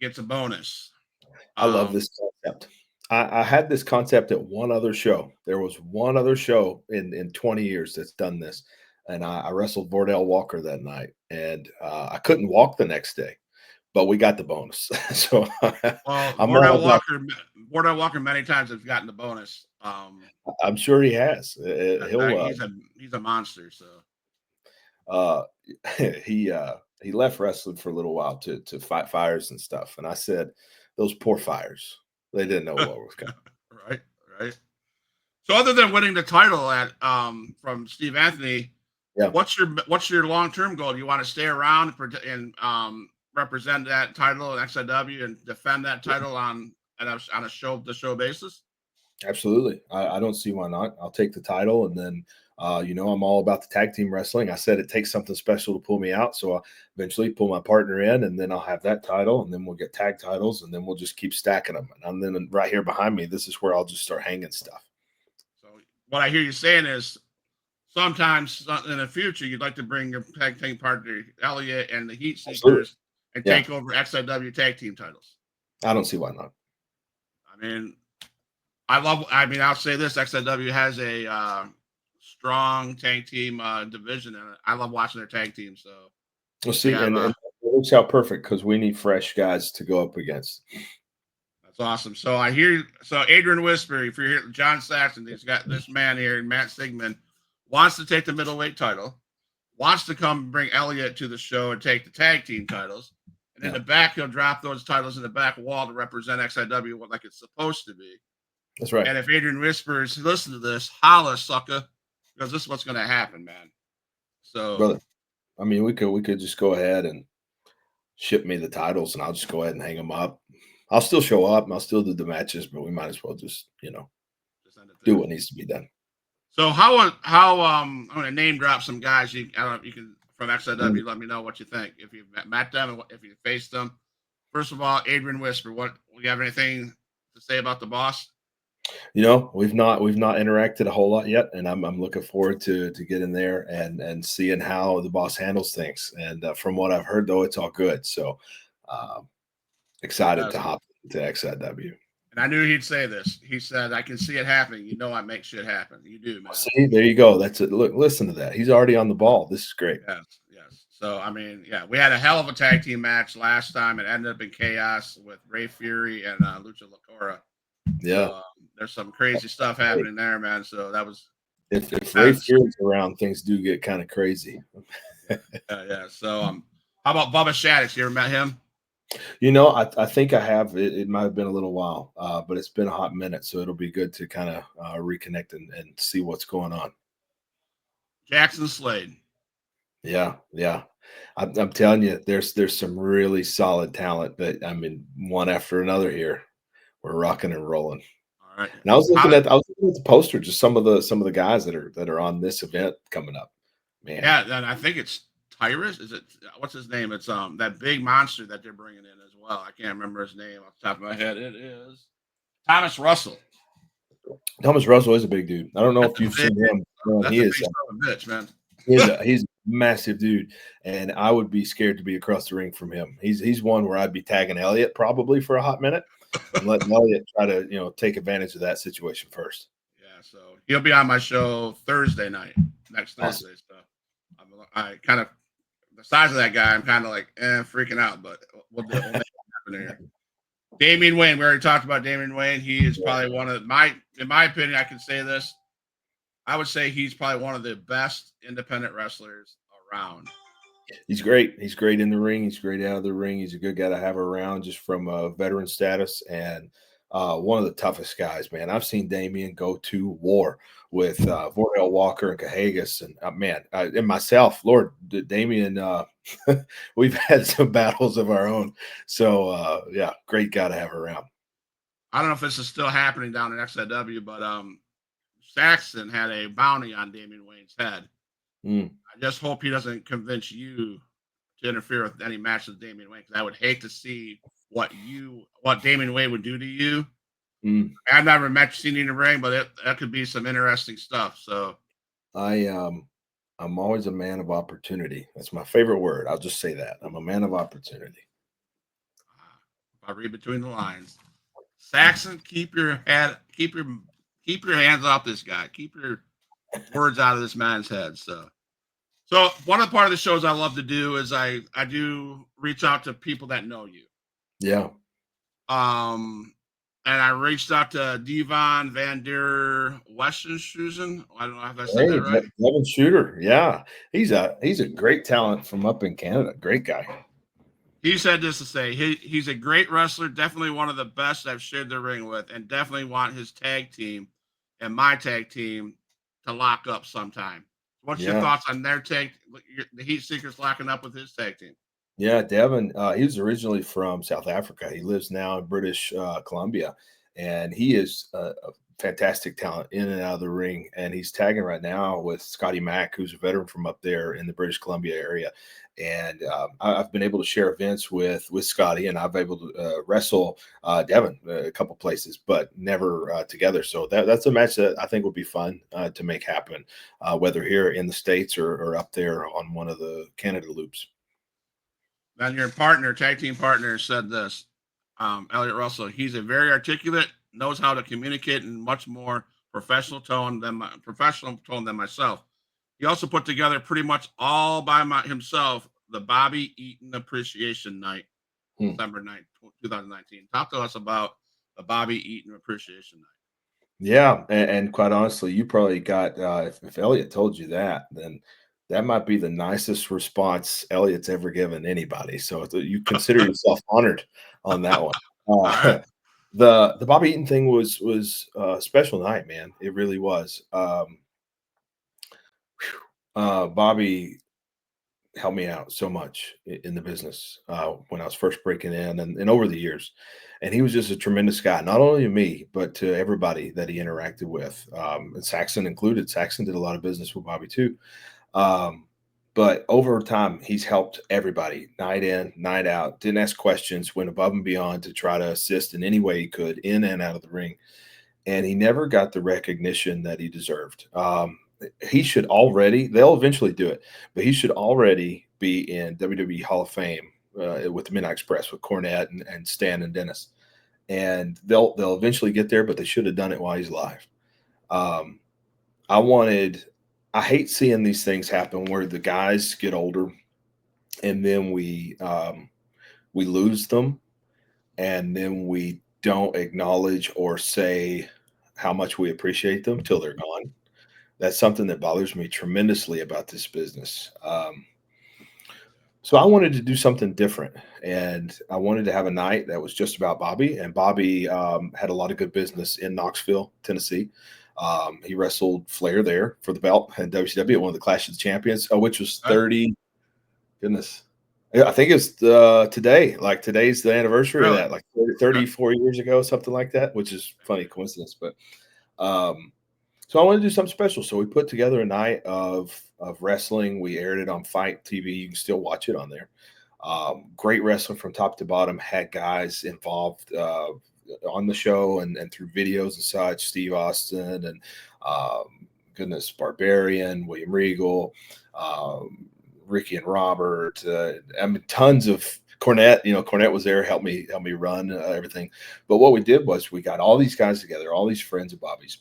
gets a bonus. I love this concept. I had this concept at one other show. There was one other show in 20 years that's done this. And I wrestled Bordell Walker that night. And I couldn't walk the next day, but we got the bonus. So Bordell Walker many times has gotten the bonus. I'm sure he has. He's a monster. So he left wrestling for a little while to fight fires and stuff. And I said, those poor fires, they didn't know what was coming. Right. So other than winning the title at from Steve Anthony, yeah, what's your long-term goal? Do you want to stay around and represent that title in XIW and defend that title on a show basis? Absolutely. I don't see why not. I'll take the title, and then I'm all about the tag team wrestling. I said it takes something special to pull me out, so I'll eventually pull my partner in, and then I'll have that title, and then we'll get tag titles, and then we'll just keep stacking them. And then right here behind me, this is where I'll just start hanging stuff. So what I hear you saying is sometimes in the future you'd like to bring your tag team partner Elliot and the Heatseekers and take over XIW tag team titles. I don't see why not. I'll say this: XIW has a strong tag team division, and I love watching their tag team. So we'll see, and it works out perfect because we need fresh guys to go up against. That's awesome. So Adrian Whisper, if you're here, John Saxon, he's got this man here, Matt Sigmon, wants to take the middleweight title, wants to come bring Elliot to the show and take the tag team titles. And in the back, he'll drop those titles in the back wall to represent XIW like it's supposed to be. That's right. And if Adrian Whispers listen to this, holla, sucker, because this is what's going to happen, man. So, brother, I mean, we could just go ahead and ship me the titles, and I'll just go ahead and hang them up. I'll still show up and I'll still do the matches, but we might as well just Just end it do there. what needs to be done. So how I'm gonna name drop some guys. I don't know if you can from Mm. XIW. Let me know what you think if you've met them and if you faced them. First of all, Adrian Whisper. What you have anything to say about the boss? We've not interacted a whole lot yet, and I'm looking forward to getting there and seeing how the boss handles things. And from what I've heard, though, it's all good. So uh, excited Yes. to hop into XIW. And I knew he'd say this. He said, "I can see it happening. You know, I make shit happen. You do, man." See, there you go. That's it. Look, listen to that. He's already on the ball. This is great. Yes, yes. So I mean, yeah, we had a hell of a tag team match last time. It ended up in chaos with Ray Fury and Lucha Lacora. Yeah. So there's some crazy stuff Hey, happening there, man. So that was if Ray intense. Fury's around, things do get kind of crazy. Yeah. So how about Bubba Shaddix? You ever met him? I think I have. It might have been a little while, but it's been a hot minute, so it'll be good to kind of reconnect and see what's going on. Jackson Slade. Yeah, yeah. I'm telling you, there's some really solid talent that I mean, one after another here. We're rocking and rolling. All right. And How? I was looking at the poster, just some of the guys that are on this event coming up. Man, Yeah. Then I think it's Tyrus. Is it what's his name? It's that big monster that they're bringing in as well. I can't remember his name off the top of my head. It is Thomas Russell. Thomas Russell is a big dude. I don't know That's if a you've big. seen him. Man, That's he a is big son of a bitch, man. he's a massive dude, and I would be scared to be across the ring from him. He's one where I'd be tagging Elliot probably for a hot minute and letting Elliot try to take advantage of that situation first. Yeah. So he'll be on my show Thursday night, next Awesome. Thursday. So I kind of the size of that guy. I'm kind of like freaking out, but we'll make it happen here. Damian Wayne. We already talked about Damian Wayne. He is probably one of in my opinion, I can say this. I would say he's probably one of the best independent wrestlers around. He's great. He's great in the ring. He's great out of the ring. He's a good guy to have around just from a veteran status and one of the toughest guys, man. I've seen Damien go to war with Vordell Walker and Cahagas and and myself, Lord, Damien, we've had some battles of our own. So, yeah, great guy to have around. I don't know if this is still happening down in XIW, but Saxon had a bounty on Damian Wayne's head. Mm, I just hope he doesn't convince you to interfere with any match with Damian Wayne because I would hate to see what Damian Wayne would do to you. mm. I've never seen you in the ring, but that could be some interesting stuff. So I I'm always a man of opportunity. That's my favorite word. I'll just say that. I'm a man of opportunity. if I read between the lines, Saxon, keep your hands off this guy. Keep your words out of this man's head. So one of the part of the shows I love to do is I do reach out to people that know you. Yeah. Um, and I reached out to Devon Van Der Westenshuizen. I don't know if I said Hey, that right. Devin Shooter. Yeah. He's a great talent from up in Canada. Great guy. He said this to say he's a great wrestler, definitely one of the best I've shared the ring with, and definitely want his tag team and my tag team to lock up sometime. What's your Yeah. thoughts on their tag? The Heat Seekers locking up with his tag team. Yeah, Devin, he was originally from South Africa. He lives now in British Columbia, and he is a fantastic talent in and out of the ring. And he's tagging right now with Scotty Mack, who's a veteran from up there in the British Columbia area. And I've been able to share events with Scotty, and I've been able to wrestle Devin a couple places, but never together. So that's a match that I think would be fun to make happen, whether here in the States or up there on one of the Canada loops. Then your tag team partner, said this. Elliot Russell. He's a very articulate, knows how to communicate in much more professional tone than myself. He also put together pretty much all by himself the Bobby Eaton Appreciation Night, Hmm. December 9th, 2019. Talk to us about the Bobby Eaton Appreciation Night. Yeah, and quite honestly, you probably got if Elliot told you that, then that might be the nicest response Elliot's ever given anybody. So you consider yourself honored on that one. All right. Uh, the Bobby Eaton thing was a special night, man. It really was. Bobby helped me out so much in the business when I was first breaking in and over the years. And he was just a tremendous guy, not only to me, but to everybody that he interacted with, and Saxon included. Saxon did a lot of business with Bobby too. Um, but over time, he's helped everybody night in, night out, didn't ask questions, went above and beyond to try to assist in any way he could in and out of the ring. And he never got the recognition that he deserved. He should already, they'll eventually do it, but he should already be in WWE Hall of Fame with the Midnight Express with Cornette and Stan and Dennis. And they'll eventually get there, but they should have done it while he's alive. Um, I hate seeing these things happen where the guys get older and then we lose them and then we don't acknowledge or say how much we appreciate them till they're gone. That's something that bothers me tremendously about this business. So I wanted to do something different, and I wanted to have a night that was just about Bobby. And Bobby had a lot of good business in Knoxville, Tennessee. He wrestled Flair there for the belt and WCW at one of the Clash of the Champions, which was 30. Goodness. Yeah, I think it's today. Like today's the anniversary of Really? that, like 34 years ago, something like that, which is funny coincidence. But so I wanted to do something special. So we put together a night of wrestling. We aired it on Fight TV. You can still watch it on there. Great wrestling from top to bottom. Had guys involved on the show and through videos and such. Steve Austin and goodness, Barbarian, William Regal, Ricky and Robert. I mean, tons of Cornette. You know, Cornette was there, helped me run everything. But what we did was we got all these guys together, all these friends of Bobby's,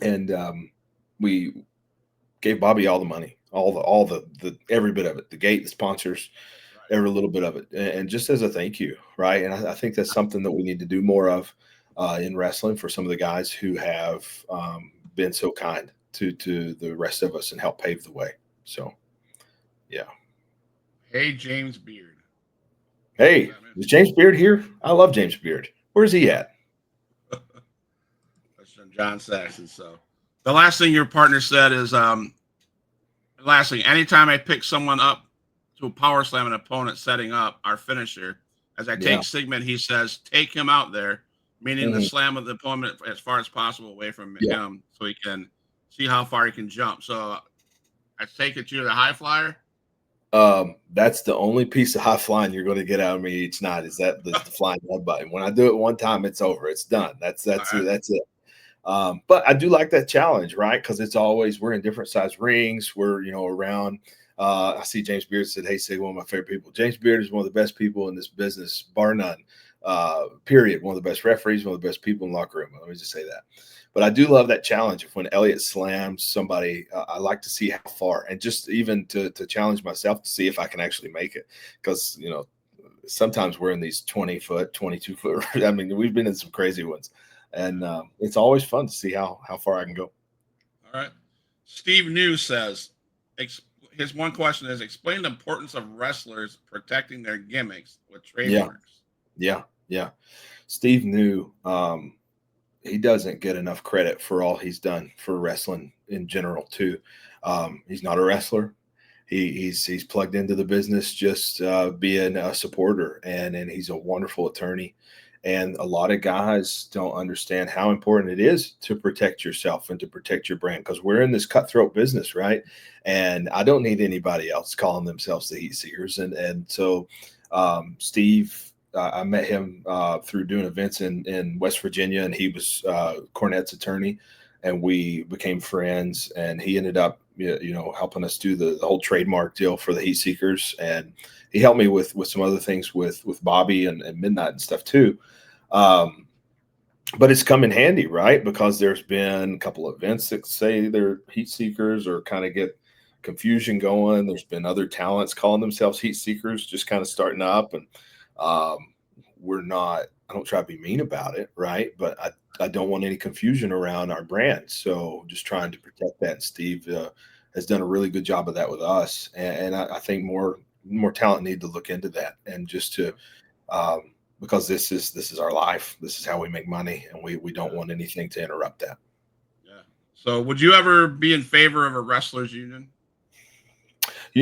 and we gave Bobby all the money, all the every bit of it, the gate, the sponsors, every little bit of it, and just as a thank you, right? And I think that's something that we need to do more of in wrestling for some of the guys who have been so kind to the rest of us and help pave the way. So, yeah. Hey, James Beard. Hey, is James Beard here? I love James Beard. Where's he at? That's from John Saxon. So the last thing your partner said is last thing, anytime I pick someone up to power slam an opponent setting up our finisher, as I take Sigmon, he says, take him out there, meaning the slam of the opponent as far as possible away from him so he can see how far he can jump. So I take it you're the high flyer. That's the only piece of high flying you're going to get out of me each night is that the flying head button. When I do it one time, it's over. It's done. That's it. But I do like that challenge, right? Because it's always we're in different size rings. We're around. I see James Beard said, "Hey, Sig, one of my favorite people." James Beard is one of the best people in this business, bar none. Period. One of the best referees, one of the best people in the locker room. Let me just say that. But I do love that challenge. If when Elliot slams somebody, I like to see how far, and just even to challenge myself to see if I can actually make it. Because sometimes we're in these 20-foot, 22-foot. I mean, we've been in some crazy ones. And it's always fun to see how far I can go. All right. Steve New says, his one question is, explain the importance of wrestlers protecting their gimmicks with trademarks. Yeah. Steve New, he doesn't get enough credit for all he's done for wrestling in general too. He's not a wrestler. He's plugged into the business just being a supporter, and he's a wonderful attorney. And a lot of guys don't understand how important it is to protect yourself and to protect your brand, because we're in this cutthroat business, right? And I don't need anybody else calling themselves the Heatseekers. And so Steve, I met him through doing events in West Virginia, and he was Cornette's attorney, and we became friends. And he ended up, helping us do the whole trademark deal for the Heatseekers, and he helped me with some other things with Bobby and Midnight and stuff too. But it's come in handy, right? Because there's been a couple of events that say they're Heatseekers or kind of get confusion going. There's been other talents calling themselves Heatseekers, just kind of starting up, and we're not. I don't try to be mean about it, right? But I don't want any confusion around our brand. So just trying to protect that. And Steve has done a really good job of that with us, and I think more talent need to look into that, and just to because this is our life. This is how we make money, and we don't want anything to interrupt that. Yeah. So would you ever be in favor of a wrestlers union?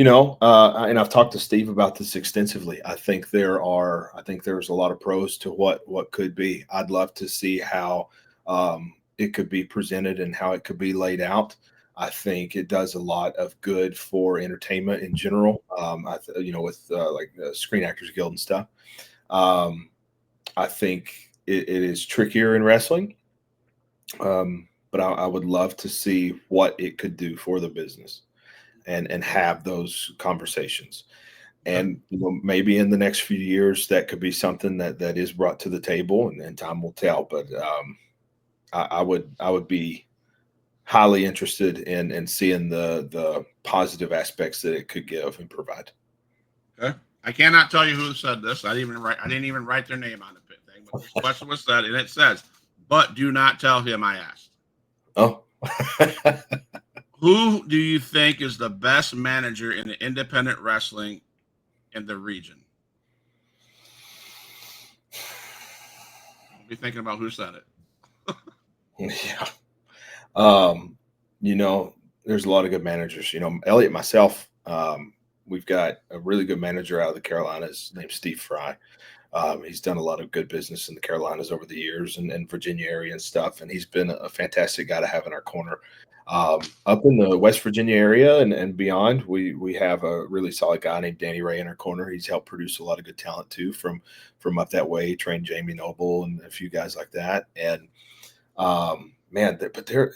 And I've talked to Steve about this extensively. I think there's a lot of pros to what could be. I'd love to see how it could be presented and how it could be laid out. I think it does a lot of good for entertainment in general. With like the Screen Actors Guild and stuff. Um, I think it is trickier in wrestling, but I would love to see what it could do for the business and have those conversations. Okay. And maybe in the next few years that could be something that is brought to the table, and time will tell. But I would be highly interested in seeing the positive aspects that it could give and provide. Okay. I cannot tell you who said this. I didn't even write their name on the pit thing, but this question was said, and it says, "But do not tell him I asked." Oh, Who do you think is the best manager in the independent wrestling in the region? Don't be thinking about who said it. yeah. Um, you know, there's a lot of good managers. Elliot, myself, we've got a really good manager out of the Carolinas named Steve Fry. He's done a lot of good business in the Carolinas over the years and Virginia area and stuff. And he's been a fantastic guy to have in our corner. Up in the West Virginia area and beyond, we have a really solid guy named Danny Ray in our corner. He's helped produce a lot of good talent too from up that way. Trained Jamie Noble and a few guys like that. And man, but they're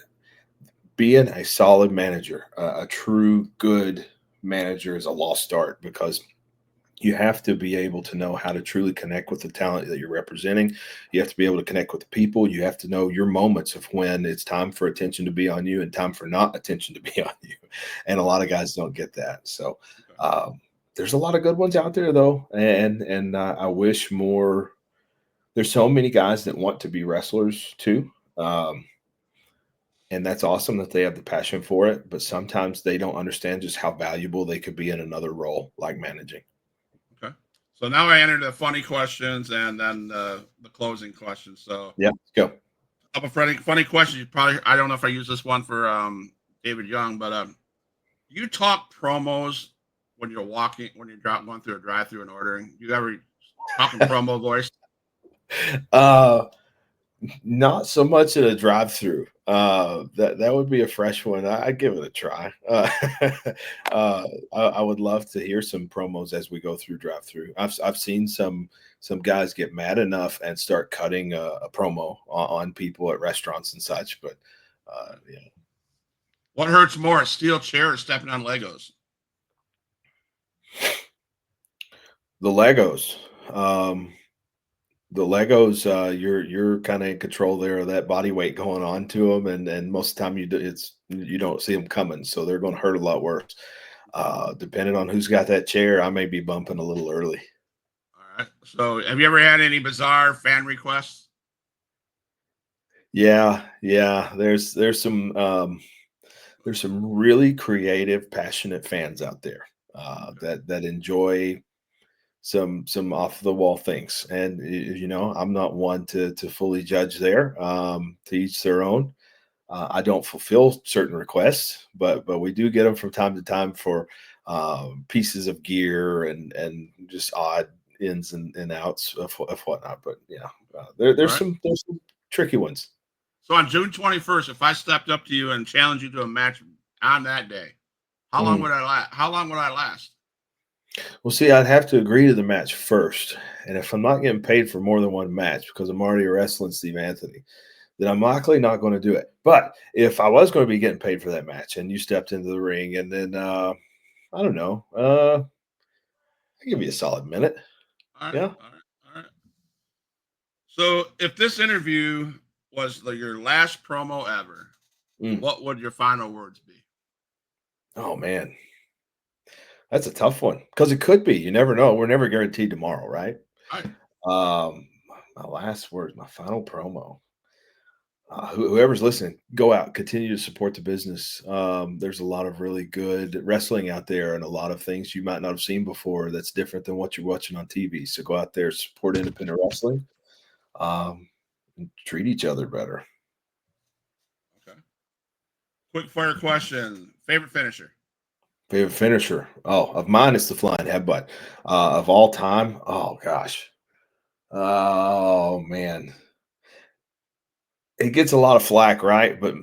being a solid manager, a true good manager is a lost start because you have to be able to know how to truly connect with the talent that you're representing. You have to be able to connect with the people. You have to know your moments of when it's time for attention to be on you and time for not attention to be on you. And a lot of guys don't get that. So Okay. there's a lot of good ones out there though, and I wish more. There's so many guys that want to be wrestlers too. And that's awesome that they have the passion for it, but sometimes they don't understand just how valuable they could be in another role like managing. Okay. So now I enter the funny questions and then the closing questions. So Yeah, let's go. up a funny question. You probably I don't know if I use this one for David Young, but you talk promos when you're going through a drive through and ordering. You ever talking promo voice? uh, Not so much at a drive-through. That would be a fresh one. I'd give it a try. I would love to hear some promos as we go through drive-through. I've seen some guys get mad enough and start cutting a promo on people at restaurants and such. But yeah, What hurts more, a steel chair or stepping on Legos? the Legos. Um, the Legos, you're kind of in control there of that body weight going on to them, and most of the time you don't see them coming, so they're going to hurt a lot worse. Depending on who's got that chair, I may be bumping a little early. All right. So, have you ever had any bizarre fan requests? Yeah, yeah. There's some really creative, passionate fans out there Okay. that enjoy some off the wall things, and I'm not one to fully judge there. To each their own. I don't fulfill certain requests, but we do get them from time to time for pieces of gear and just odd ins and outs of whatnot. But yeah, there, All there's right. some tricky ones. So on June 21st, if I stepped up to you and challenged you to a match on that day, how long Mhm. would I last? How long would I last? Well, see, I'd have to agree to the match first, and if I'm not getting paid for more than one match because I'm already wrestling Steve Anthony, then I'm likely not going to do it. But if I was going to be getting paid for that match, and you stepped into the ring, and then I don't know, I give you a solid minute. All right. Yeah. All right. All right. So if this interview was your last promo ever, Mm. what would your final words be? Oh man, that's a tough one because it could be. You never know. We're never guaranteed tomorrow, right? All right. Um, my last words, my final promo. Whoever's listening, go out, continue to support the business. There's a lot of really good wrestling out there, and a lot of things you might not have seen before. That's different than what you're watching on TV. So go out there, support independent wrestling, um, and treat each other better. Okay. Quick fire question. Favorite finisher? Favorite finisher? Oh, of mine, it's the flying headbutt. Of all time, oh gosh, oh man, it gets a lot of flack, right? But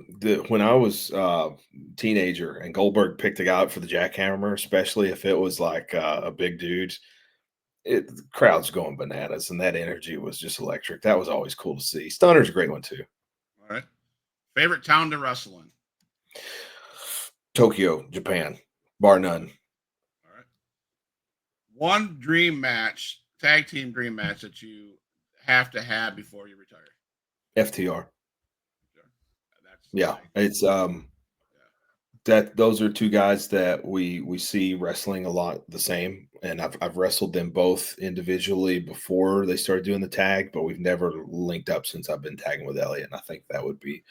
when I was teenager and Goldberg picked a guy up for the jackhammer, especially if it was like a big dude, the crowd's going bananas, and that energy was just electric. That was always cool to see. Stunner's a great one too. All right. Favorite town to wrestle in? Tokyo, Japan, bar none. All right. One dream match, tag team dream match that you have to have before you retire. FTR. Sure. That's Yeah, it's yeah. that those are two guys that we see wrestling a lot the same, and I've wrestled them both individually before they started doing the tag, but we've never linked up since I've been tagging with Elliot, and I think that would be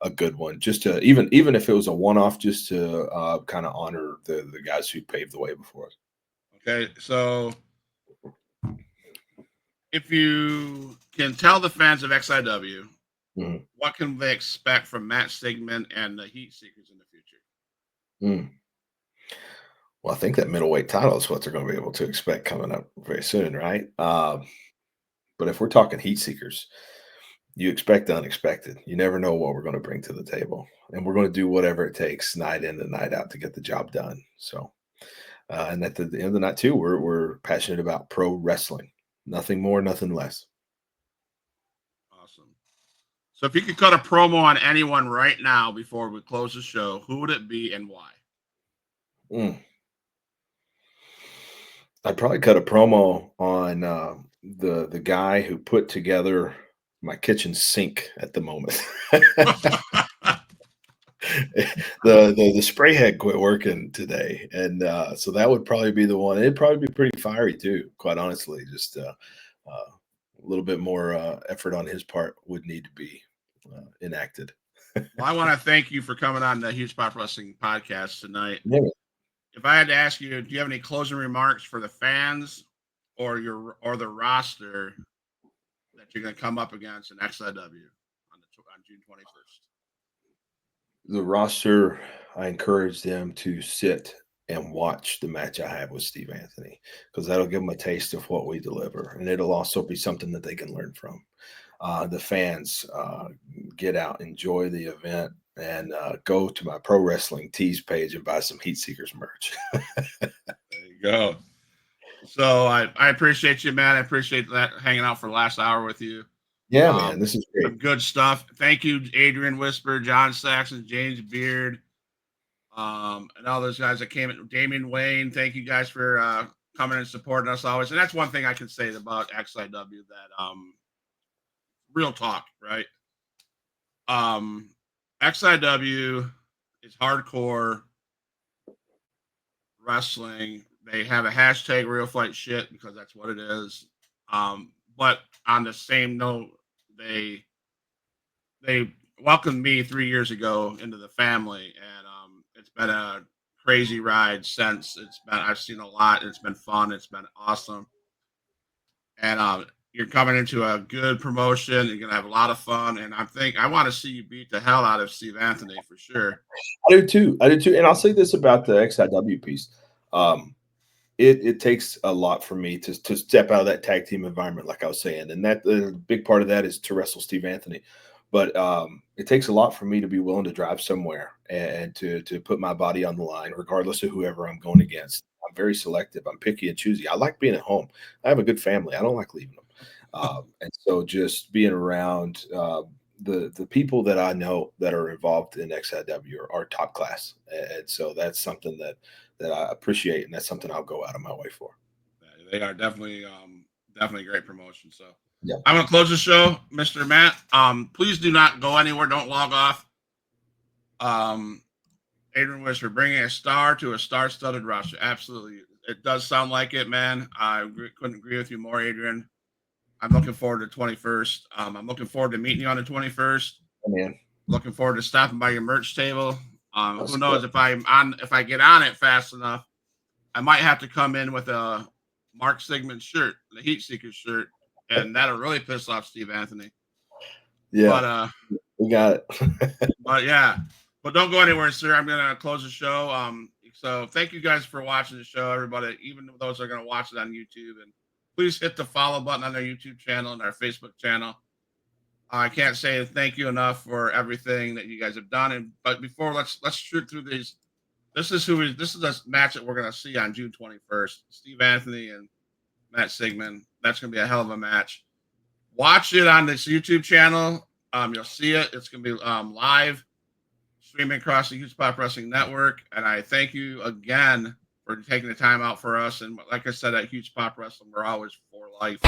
a good one, just to even if it was a one-off, just to kind of honor the guys who paved the way before us. Okay, so if you can tell the fans of XIW, Mhm. what can they expect from Matt Sigmon and the Heatseekers in the future? Mm. Well, I think that middleweight title is what they're going to be able to expect coming up very soon, right? But if we're talking heat seekers, you expect the unexpected. You never know what we're going to bring to the table, and we're going to do whatever it takes, night in and night out, to get the job done. So, and at the end of the night too, we're passionate about pro wrestling, nothing more, nothing less. Awesome. So if you could cut a promo on anyone right now before we close the show, who would it be and why? Mm. I'd probably cut a promo on the guy who put together my kitchen sink at the moment. The spray head quit working today, and so that would probably be the one. It'd probably be pretty fiery too, quite honestly. Just a little bit more effort on his part would need to be enacted. Well, I want to thank you for coming on the Huge Pop Wrestling podcast tonight. Yeah. If I had to ask you, do you have any closing remarks for the fans or the roster that you're going to come up against in XIW on June 21st? The roster, I encourage them to sit and watch the match I have with Steve Anthony, because that'll give them a taste of what we deliver, and it'll also be something that they can learn from. The fans, get out, enjoy the event, and go to my pro wrestling tees page and buy some Heatseekers merch. There you go. So I appreciate you, man. I appreciate that hanging out for the last hour with you. Yeah, Um, man, this is great. some good stuff. Thank you, Adrian Whisper, John Saxon, James Beard, and all those guys that came in. Damian Wayne, thank you guys for coming and supporting us always. And that's one thing I can say about XIW, that real talk, right? Um, XIW is hardcore wrestling. They have a hashtag real fight shit because that's what it is. But on the same note, they they welcomed me 3 years ago into the family, and it's been a crazy ride since. I've seen a lot. It's been fun. It's been awesome, and you're coming into a good promotion. You're gonna have a lot of fun, and I want to see you beat the hell out of Steve Anthony for sure. I do too. I do too. And I'll say this about the XIW piece. Um, it takes a lot for me to step out of that tag team environment, like I was saying, and that the big part of that is to wrestle Steve Anthony. But it takes a lot for me to be willing to drive somewhere and to put my body on the line, regardless of whoever I'm going against. I'm very selective. I'm picky and choosy. I like being at home. I have a good family. I don't like leaving them. And so just being around the people that I know that are involved in XIW are top class, and so that's something that I appreciate, and that's something I'll go out of my way for. They are definitely great promotion. So Yeah. I'm gonna close the show, Mr. Matt. Please do not go anywhere. Don't log off. Um, Adrian was for bringing a star to a star-studded roster. Absolutely, it does sound like it, man. Couldn't agree with you more, Adrian. I'm looking forward to 21st. I'm looking forward to meeting you on the 21st. Oh, man, Looking forward to stopping by your merch table. that's Who good. knows if I get on it fast enough, I might have to come in with a Mark Sigmund shirt, the Heatseekers shirt, and that'll really piss off Steve Anthony. Yeah, But we got it. but yeah, but don't go anywhere, sir. I'm gonna close the show. So thank you guys for watching the show, everybody, even those that are going to watch it on YouTube. And please hit the follow button on our YouTube channel and our Facebook channel. I can't say thank you enough for everything that you guys have done. But before let's shoot through these. This is a match that we're going to see on June 21st. Steve Anthony and Matt Sigmon. That's going to be a hell of a match. Watch it on this YouTube channel. You'll see it. It's going to be live streaming across the Huge Pop Wrestling Network. And I thank you again for taking the time out for us. And like I said, at Huge Pop Wrestling, we're always for life.